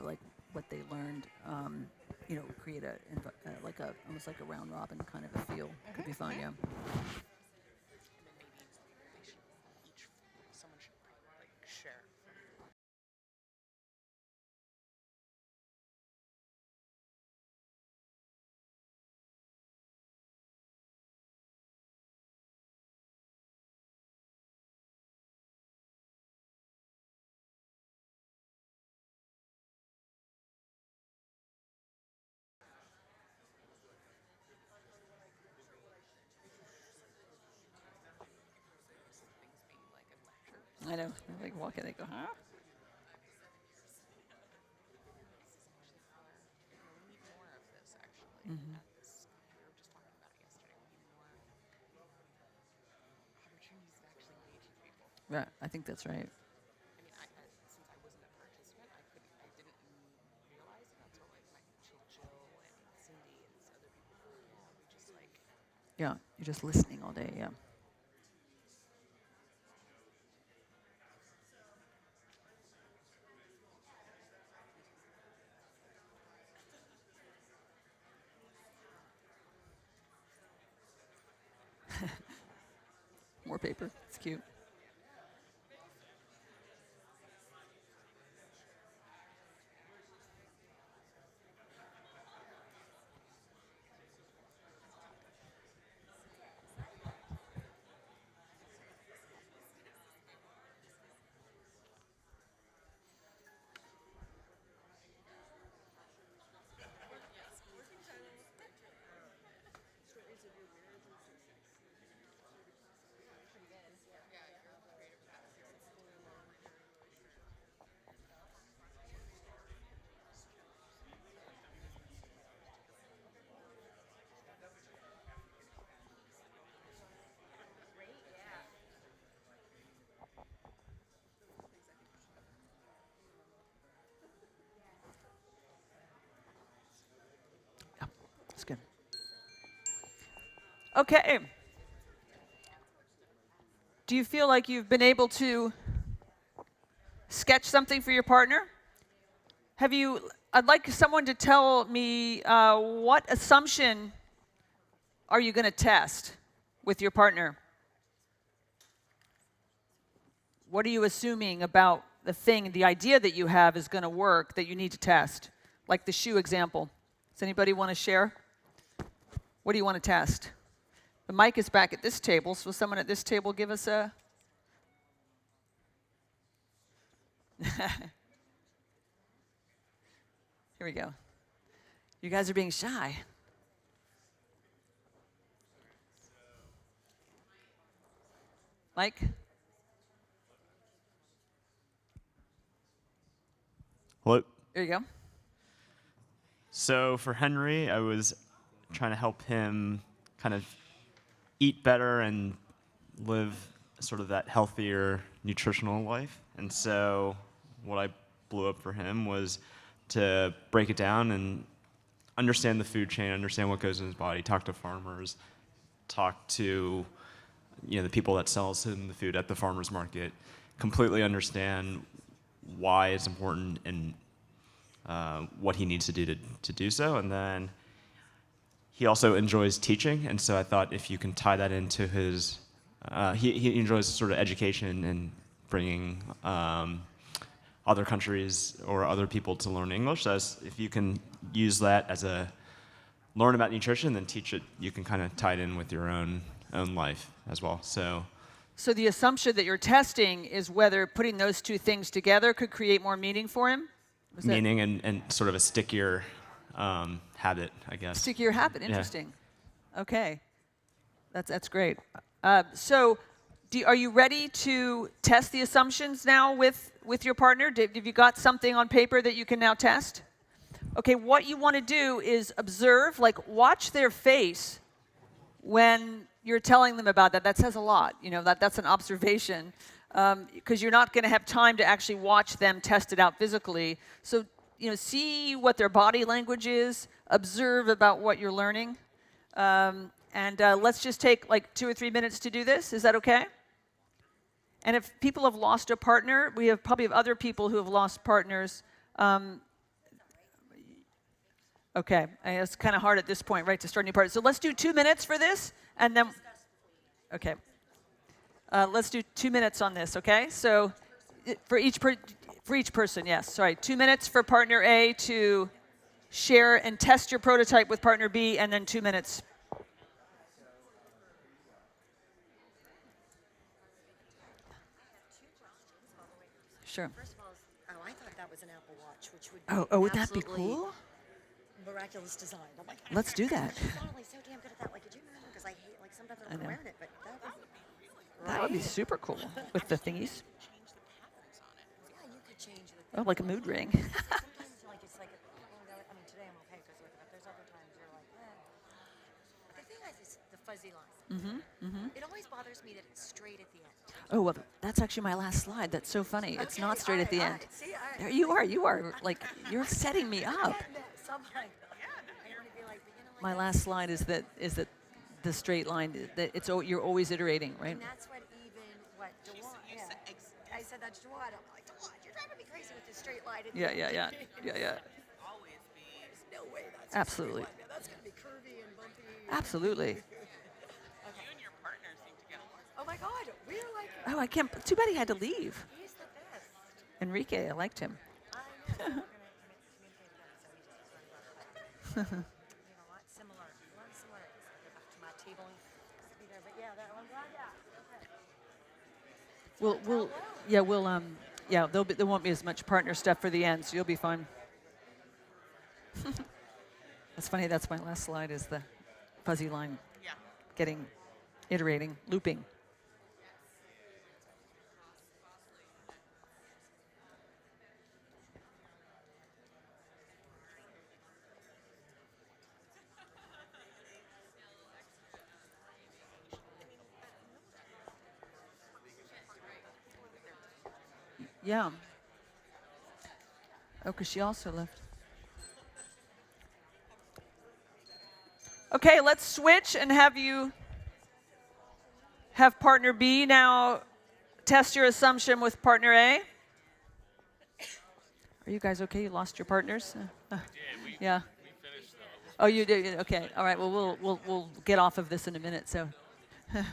Like what they learned, create almost like a round robin kind of a feel. Could be fun, yeah. I know. They're like walking, they go, huh? Mm-hmm. Right, I think that's right. Yeah, you're just listening all day, yeah. More paper, it's cute. Okay. Do you feel like you've been able to sketch something for your partner? I'd like someone to tell me what assumption are you going to test with your partner? What are you assuming about the thing, the idea that you have is going to work that you need to test? Like the shoe example. Does anybody want to share? What do you want to test? The mic is back at this table, so someone at this table give us a... Here we go. You guys are being shy. Mike? Hello. There you go. So for Henry, I was trying to help him kind of eat better and live sort of that healthier nutritional life. And so what I blew up for him was to break it down and understand the food chain, understand what goes in his body, talk to farmers, talk to the people that sells him the food at the farmer's market, completely understand why it's important and what he needs to do to do so. And then he also enjoys teaching, and so I thought if you can tie that into his, he enjoys sort of education and bringing other countries or other people to learn English. So if you can use that as learn about nutrition, then teach it, you can kind of tie it in with your own life as well. So the assumption that you're testing is whether putting those two things together could create more meaning for him? Meaning and sort of a stickier habit, I guess. Stickier habit, interesting. Yeah. Okay, that's great. Are you ready to test the assumptions now with your partner? Have you got something on paper that you can now test? Okay, what you want to do is observe, like watch their face when you're telling them about that. That says a lot, that's an observation. Because you're not going to have time to actually watch them test it out physically. So, see what their body language is, observe about what you're learning. Let's just take like 2 or 3 minutes to do this. Is that okay? And if people have lost a partner, we probably have other people who have lost partners. Okay, it's kind of hard at this point, right, to start a new partner. So let's do 2 minutes for this, and then, okay. Let's do 2 minutes on this, okay? So for each person, yes. Sorry, 2 minutes for partner A to share and test your prototype with partner B, and then 2 minutes. Sure. First of all, I thought that was an Apple Watch, which would be would that be cool? Miraculous design. I'm like, Let's do that. she's not only so damn good at that. Like, could you imagine? Because I hate, like, sometimes I'm wearing it, but That would be super cool with the thingies. yeah, you could change the. Oh, like a mood ring. Sometimes, like, it's like, I mean, today I'm okay because there's other times you're like, The thing is the fuzzy line. It always bothers me that it's straight at the end. Oh, well, that's actually my last slide. That's so funny. It's Okay, not straight at the all end. right. See, all right. There you are. Like, you're setting me up. I want to be like, but My last slide is that the straight line, that you're always iterating, right? And that's what DeWan, I said that to DeWan. I'm like, DeWan, you're driving me crazy with this straight line. Yeah. There's no way that's Absolutely. a straight line. That's going to be curvy and bumpy. Absolutely. You and your partner seem to get along. Oh my God, we're like, Oh, I can't. Too bad he had to leave. he's the best. Enrique, I liked him. I know. We're going to communicate again, so he just learned about it. A lot similar. Go back to my table and be there. But yeah, that one, There won't be as much partner stuff for the end, so you'll be fine. That's funny. That's my last slide. Is the fuzzy line iterating, looping. Yeah. Oh, because she also left. Okay, let's switch and have you have partner B now test your assumption with partner A. Are you guys okay? You lost your partners? Yeah. Oh, you did? Okay. All right. Well, we'll get off of this in a minute. So. I'm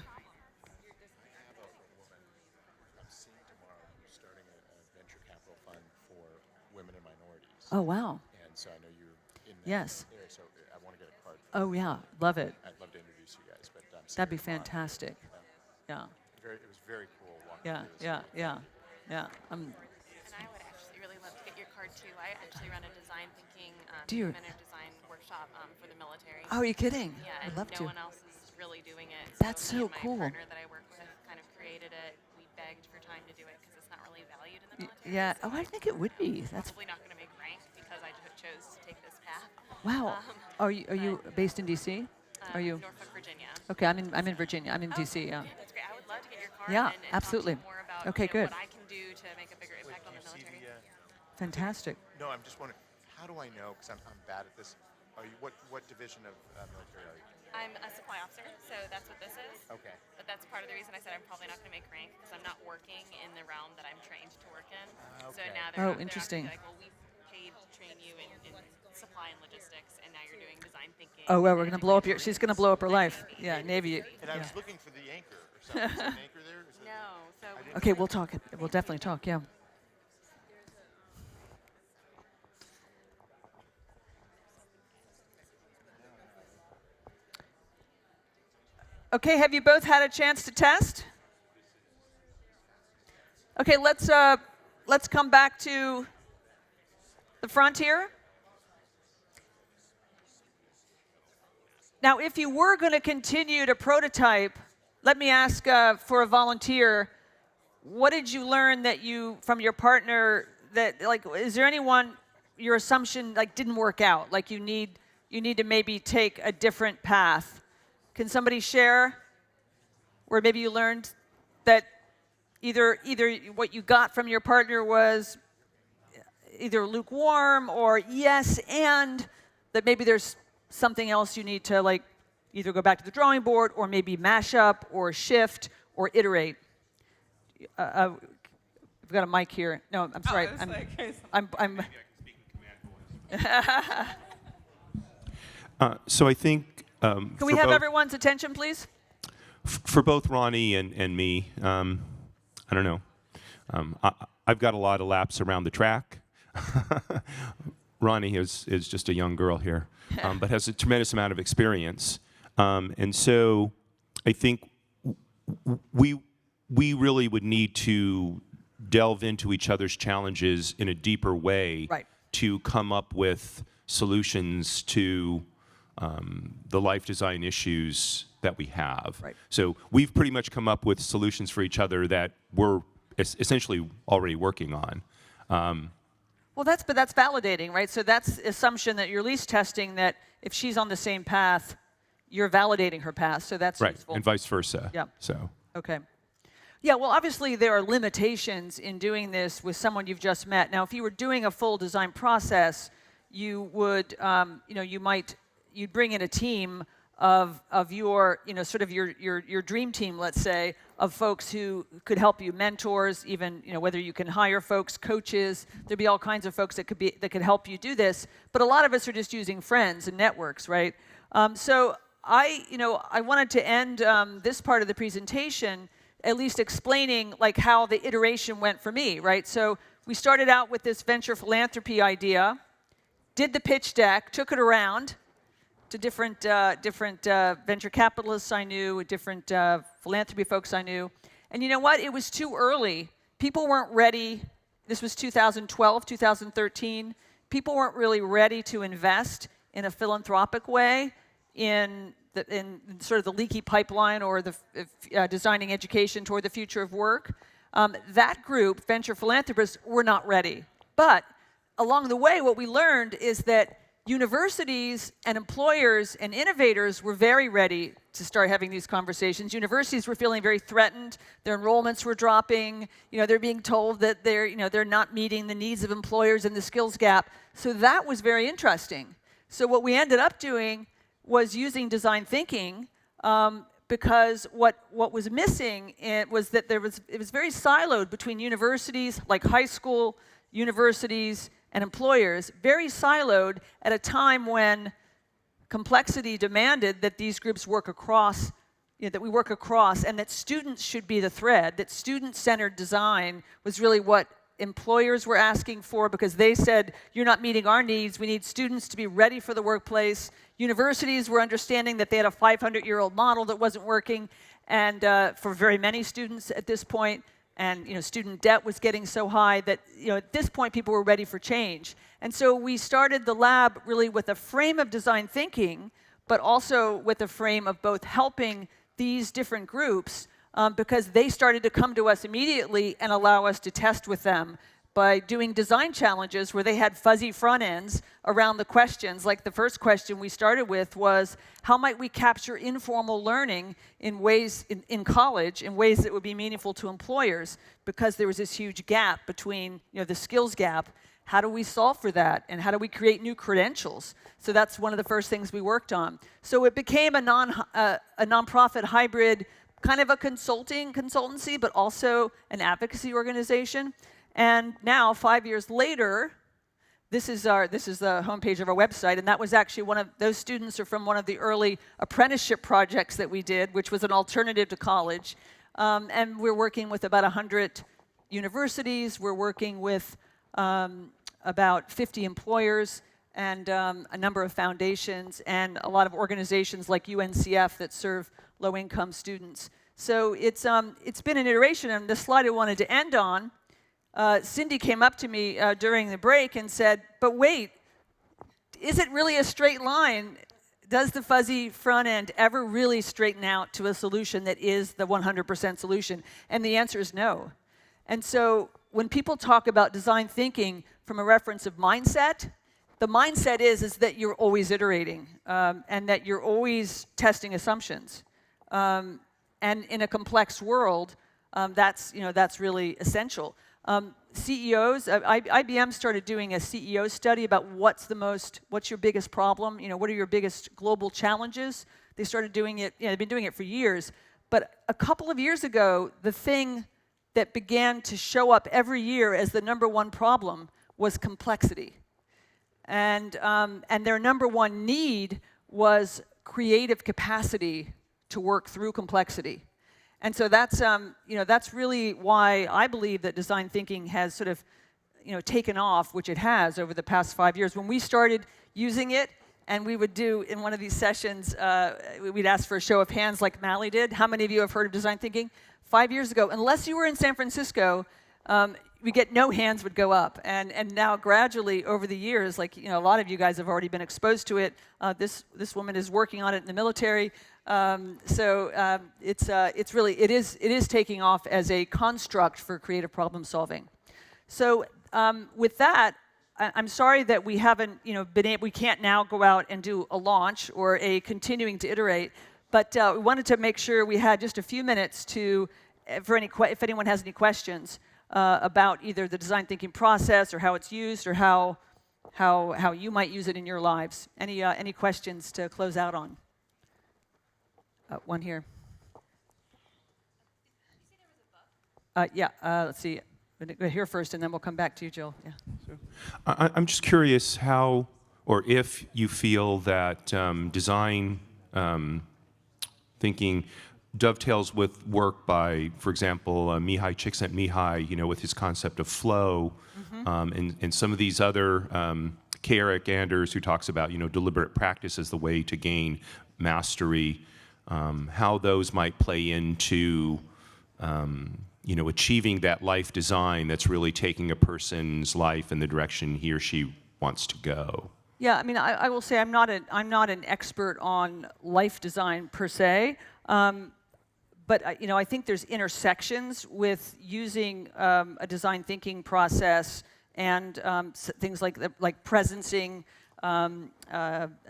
seeing tomorrow who's starting a venture capital fund for women and minorities. Oh, wow. And so I know you're in that Yes. area, so I want to get a card. Oh, yeah. Love it. I'd love to introduce you guys, but That'd be fantastic. Yeah. it was very cool walking Yeah. through this. Yeah. Yeah. Yeah. And I would actually really love to get your card too. I actually run a design thinking, Do you? inventive design workshop for the military. Oh, are you kidding? Yeah, I'd and love no to. one else is really doing it. That's me so and my cool. partner that I work with kind of created it. We begged for time to do it because it's not really valued in the military. Yeah. So Oh, I think it would be. That's probably not going to make rank because I chose to take this path. wow. Are you based in D.C.? Are you? Norfolk, Virginia. Okay. I'm in Virginia. I'm in D.C. Yeah. That's great. I would love to get your card Yeah, and absolutely. talk to you more about Okay, good. what I can do to make a bigger impact on the military. Fantastic. No, I'm just wondering, how do I know, because I'm bad at this, are you, what division of military are you? I'm a supply officer, so that's what this is. Okay. But that's part of the reason I said I'm probably not going to make rank because I'm not working in the realm that I'm trained to work in. So Okay. now Oh, they're interesting. Like, well, we paid to train you in supply and logistics, and now you're doing design thinking. Oh well, we're gonna blow up your. She's gonna blow up her life. Yeah, Navy. And I Yeah. was looking for the anchor or something. Is there an anchor there? Is it- No, so we Okay, we'll talk. We'll definitely talk. Yeah. Okay, have you both had a chance to test? Okay, let's come back to the front here. Now, if you were going to continue to prototype, let me ask for a volunteer. What did you learn that you from your partner that like? Is there anyone your assumption like didn't work out? Like you need to maybe take a different path. Can somebody share where maybe you learned that either what you got from your partner was either lukewarm or yes, and that maybe there's something else you need to like either go back to the drawing board or maybe mash up or shift or iterate. We've got a mic here. No, I'm sorry. I'm So I think Can we have everyone's attention, please? for both Ronnie and me, I don't know. I've got a lot of laps around the track. Ronnie is just a young girl here, but has a tremendous amount of experience. And so I think we really would need to delve into each other's challenges in a deeper way to come up with solutions to the life design issues that we have. So we've pretty much come up with solutions for each other that we're essentially already working on. Well, that's validating, right? So that's assumption that you're at least testing that if she's on the same path, you're validating her path. So that's useful. And vice versa. Yeah. So. Okay. Yeah, well, obviously there are limitations in doing this with someone you've just met. Now, if you were doing a full design process, you would, you'd bring in a team of your, sort of your dream team, let's say, of folks who could help you, mentors, even, whether you can hire folks, coaches. There'd be all kinds of folks that could help you do this. But a lot of us are just using friends and networks, right? So I wanted to end this part of the presentation at least explaining like how the iteration went for me, right? So we started out with this venture philanthropy idea, did the pitch deck, took it around to different venture capitalists I knew, different philanthropy folks I knew. And you know what? It was too early. People weren't ready. This was 2012, 2013. People weren't really ready to invest in a philanthropic way in sort of the leaky pipeline or the designing education toward the future of work. That group, venture philanthropists, were not ready. But along the way, what we learned is that universities and employers and innovators were very ready to start having these conversations. Universities were feeling very threatened. Their enrollments were dropping. They're being told that they're not meeting the needs of employers and the skills gap. So that was very interesting. So what we ended up doing was using design thinking, because what was missing was that it was very siloed between universities, like high school, universities, and employers, very siloed at a time when complexity demanded that these groups work across, that we work across, and that students should be the thread, that student-centered design was really what employers were asking for, because they said, you're not meeting our needs, we need students to be ready for the workplace. Universities were understanding that they had a 500-year-old model that wasn't working, and for very many students at this point, and student debt was getting so high that at this point people were ready for change. And so we started the lab really with a frame of design thinking, but also with a frame of both helping these different groups because they started to come to us immediately and allow us to test with them by doing design challenges where they had fuzzy front ends around the questions. Like the first question we started with was, how might we capture informal learning in ways in college, in ways that would be meaningful to employers? Because there was this huge gap between, the skills gap. How do we solve for that? And how do we create new credentials? So that's one of the first things we worked on. So it became a nonprofit hybrid, kind of a consultancy, but also an advocacy organization. And now, 5 years later, this is the homepage of our website, and that was actually those students are from one of the early apprenticeship projects that we did, which was an alternative to college. And we're working with about 100 universities. We're working with about 50 employers and a number of foundations and a lot of organizations like UNCF that serve low-income students. So it's been an iteration, and the slide I wanted to end on, Cindy came up to me during the break and said, but wait, is it really a straight line? Does the fuzzy front end ever really straighten out to a solution that is the 100% solution? And the answer is no. And so when people talk about design thinking from a reference of mindset, the mindset is that you're always iterating and that you're always testing assumptions. And in a complex world, that's really essential. CEOs, IBM started doing a CEO study about what's your biggest problem, what are your biggest global challenges. They started doing it, they've been doing it for years. But a couple of years ago, the thing that began to show up every year as the number one problem was complexity. And their number one need was creative capacity to work through complexity. And so that's really why I believe that design thinking has sort of taken off, which it has over the past 5 years. When we started using it, and we would do in one of these sessions, we'd ask for a show of hands like Mally did. How many of you have heard of design thinking? 5 years ago, unless you were in San Francisco, we get no hands would go up. And now gradually over the years, like a lot of you guys have already been exposed to it. This woman is working on it in the military. It is taking off as a construct for creative problem solving. So with that, I'm sorry that we haven't we can't now go out and do a launch or a continuing to iterate, but we wanted to make sure we had just a few minutes if anyone has any questions about either the design thinking process or how it's used or how you might use it in your lives. Any questions to close out on? One here. Let's see. I'm going to go here first, and then we'll come back to you, Jill. Yeah. I'm just curious how, or if you feel that design thinking dovetails with work by, for example, Mihai Csikszentmihalyi, with his concept of flow, and some of these other, K. Eric Anders, who talks about, deliberate practice as the way to gain mastery, how those might play into, achieving that life design that's really taking a person's life in the direction he or she wants to go. Yeah, I mean, I will say I'm not an expert on life design per se, but I think there's intersections with using a design thinking process and things like presencing,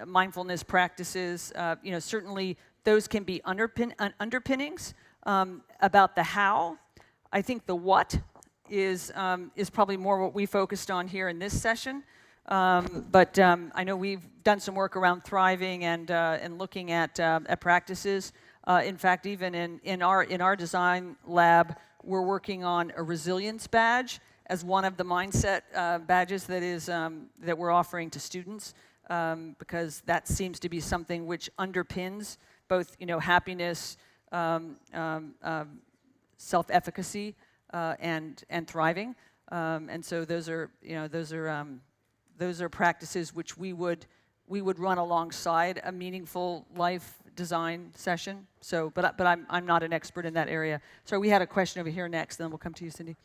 mindfulness practices. Certainly those can be underpinnings about the how. I think the what is probably more what we focused on here in this session. But I know we've done some work around thriving and looking at practices. In fact, even in our design lab, we're working on a resilience badge as one of the mindset badges that we're offering to students, because that seems to be something which underpins both happiness, self-efficacy, and thriving. And so those are practices which we would run alongside a meaningful life design session. So, but I'm not an expert in that area. So we had a question over here next, then we'll come to you, Cindy.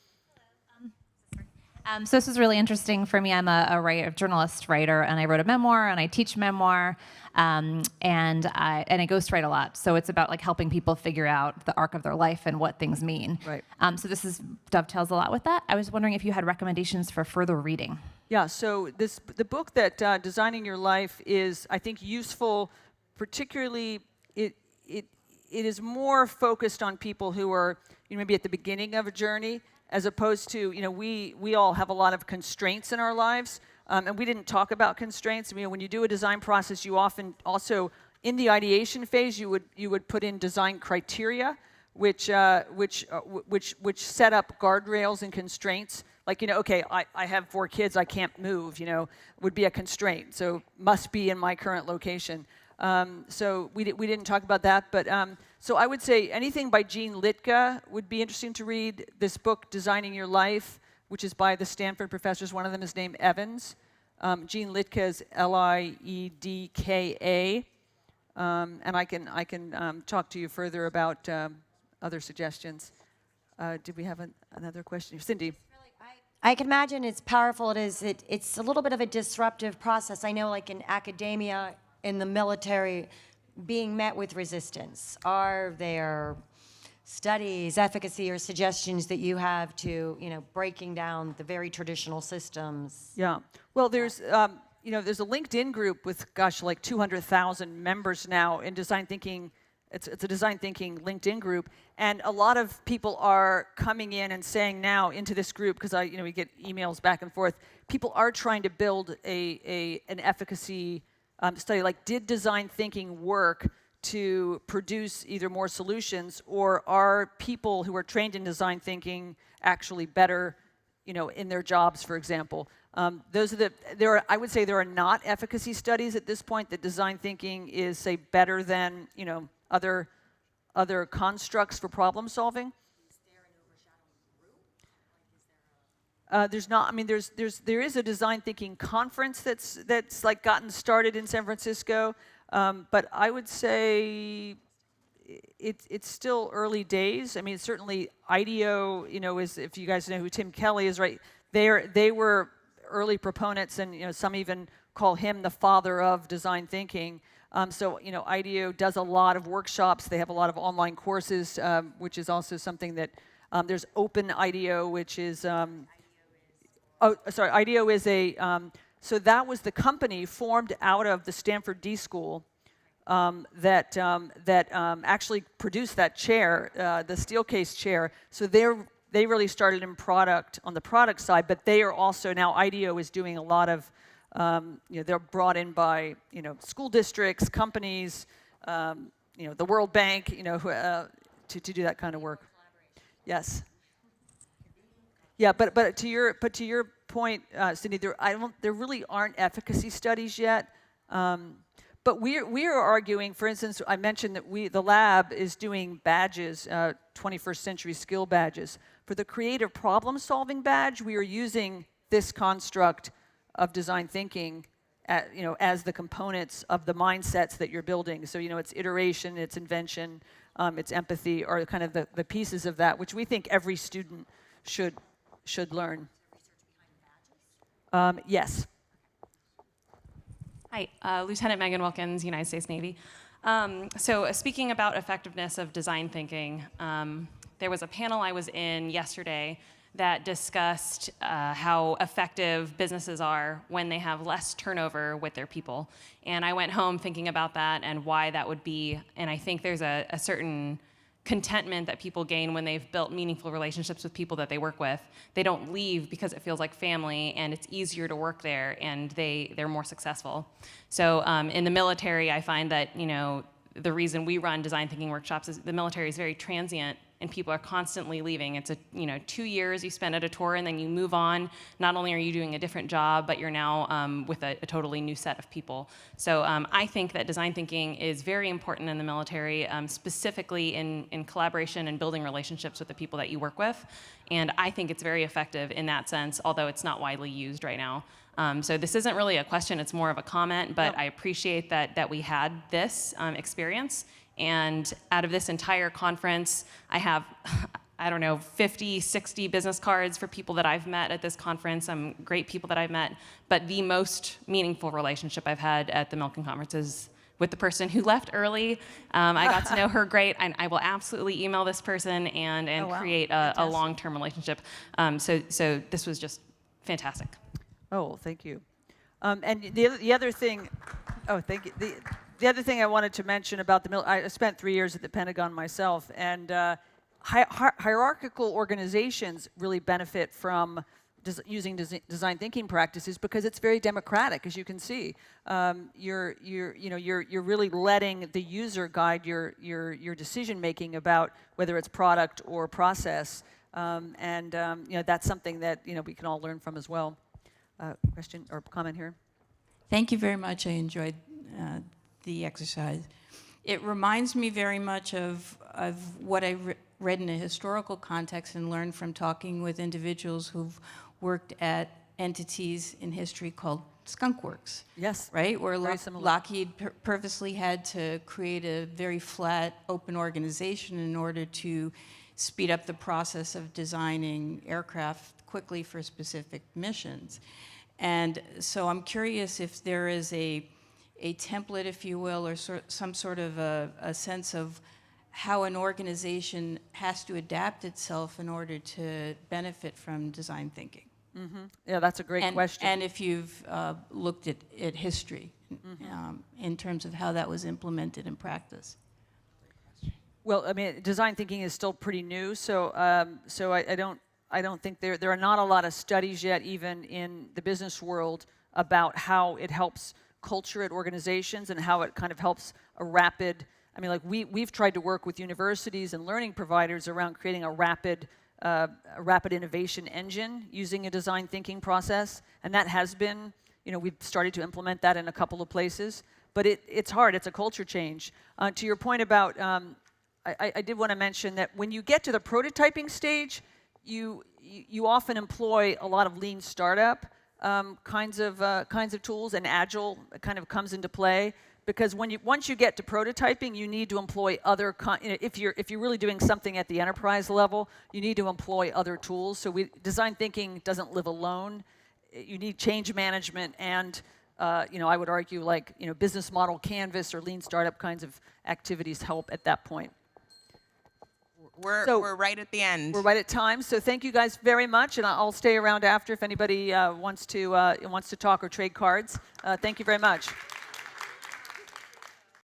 So this was really interesting for me. I'm a journalist writer, and I wrote a memoir, and I teach memoir, and I ghostwrite a lot. So it's about like helping people figure out the arc of their life and what things mean. Right. So dovetails a lot with that. I was wondering if you had recommendations for further reading. Yeah. So the book that Designing Your Life is, I think, useful. Particularly, it is more focused on people who are maybe at the beginning of a journey, as opposed to, we all have a lot of constraints in our lives, and we didn't talk about constraints. When you do a design process, you often also, in the ideation phase, you would put in design criteria, which set up guardrails and constraints. Like, okay, I have 4 kids, I can't move, would be a constraint. So must be in my current location. So we didn't talk about that, but so I would say anything by Gene Litka would be interesting to read. This book, Designing Your Life, which is by the Stanford professors. One of them is named Evans. Gene Litka is Liedka, and I can talk to you further about other suggestions. Did we have another question, Cindy? I can imagine it's powerful. It's a little bit of a disruptive process. I know, like in academia, in the military, being met with resistance. Are there studies, efficacy, or suggestions that you have to, breaking down the very traditional systems? Yeah. Well, there's a LinkedIn group with, like 200,000 members now in design thinking. It's a design thinking LinkedIn group, and a lot of people are coming in and saying now into this group, because we get emails back and forth. People are trying to build an efficacy study, like, did design thinking work to produce either more solutions, or are people who are trained in design thinking actually better, in their jobs, for example? I would say there are not efficacy studies at this point that design thinking is, say, better than, other constructs for problem solving. There's not. There is a design thinking conference that's like gotten started in San Francisco, but I would say it's still early days. Certainly IDEO, is, if you guys know who Tim Kelly is, right? They were early proponents, and some even call him the father of design thinking. So IDEO does a lot of workshops. They have a lot of online courses, which is also something that there's Open IDEO, which is. IDEO is so that was the company formed out of the Stanford D School that actually produced that chair, the steel case chair. So they really started on the product side, but they are also now, IDEO is doing a lot of, they're brought in by, school districts, companies, the World Bank, to do that kind of work. Yes. Yeah, but to your point, Cindy, there really aren't efficacy studies yet. But we are arguing. For instance, I mentioned that the lab is doing badges, 21st century skill badges. For the creative problem solving badge, we are using this construct of design thinking, as the components of the mindsets that you're building. So it's iteration, it's invention, it's empathy, are kind of the pieces of that, which we think every student should learn. Yes. Hi, Lieutenant Megan Wilkins, United States Navy. So speaking about effectiveness of design thinking, there was a panel I was in yesterday that discussed how effective businesses are when they have less turnover with their people. And I went home thinking about that and why that would be. And I think there's a certain contentment that people gain when they've built meaningful relationships with people that they work with. They don't leave because it feels like family, and it's easier to work there, and they're more successful. So in the military, I find that the reason we run design thinking workshops is the military is very transient and people are constantly leaving. It's 2 years you spend at a tour and then you move on. Not only are you doing a different job, but you're now with a totally new set of people. So I think that design thinking is very important in the military, specifically in collaboration and building relationships with the people that you work with. And I think it's very effective in that sense, although it's not widely used right now. So this isn't really a question, it's more of a comment, but I appreciate that we had this experience. And out of this entire conference, I have, I don't know, 50, 60 business cards for people that I've met at this conference, some great people that I've met, but the most meaningful relationship I've had at the Milken Conference is with the person who left early. I got to know her great, and I will absolutely email this person and create a long-term relationship. So this was just fantastic. Oh, thank you. And the other thing, thank you. The other thing I wanted to mention about I spent 3 years at the Pentagon myself, and hierarchical organizations really benefit from using design thinking practices because it's very democratic, as you can see. You're really letting the user guide your decision making about whether it's product or process, that's something that we can all learn from as well. Question or comment here? Thank you very much. I enjoyed the exercise. It reminds me very much of what I read in a historical context and learned from talking with individuals who've worked at entities in history called skunk works. Yes. Right? Where very similar. Lockheed purposely had to create a very flat, open organization in order to speed up the process of designing aircraft quickly for specific missions. And so I'm curious if there is a template, if you will, or some sort of a sense of how an organization has to adapt itself in order to benefit from design thinking. Mm-hmm. Yeah, that's a great question. And if you've looked at history in terms of how that was implemented in practice. Well, I mean, design thinking is still pretty new, so I don't think there are not a lot of studies yet, even in the business world, about how it helps culture at organizations and how it kind of helps a rapid. I mean, like we've tried to work with universities and learning providers around creating a rapid innovation engine using a design thinking process, and that has been, we've started to implement that in a couple of places, but it's hard. It's a culture change. To your point about, I did want to mention that when you get to the prototyping stage, you often employ a lot of lean startup kinds of tools, and agile kind of comes into play, because once you get to prototyping, you need to employ other if you're really doing something at the enterprise level, you need to employ other tools. So design thinking doesn't live alone. You need change management and I would argue business model canvas or lean startup kinds of activities help at that point. We're right at the end. We're right at time, so thank you guys very much, and I'll stay around after if anybody wants to talk or trade cards. Thank you very much.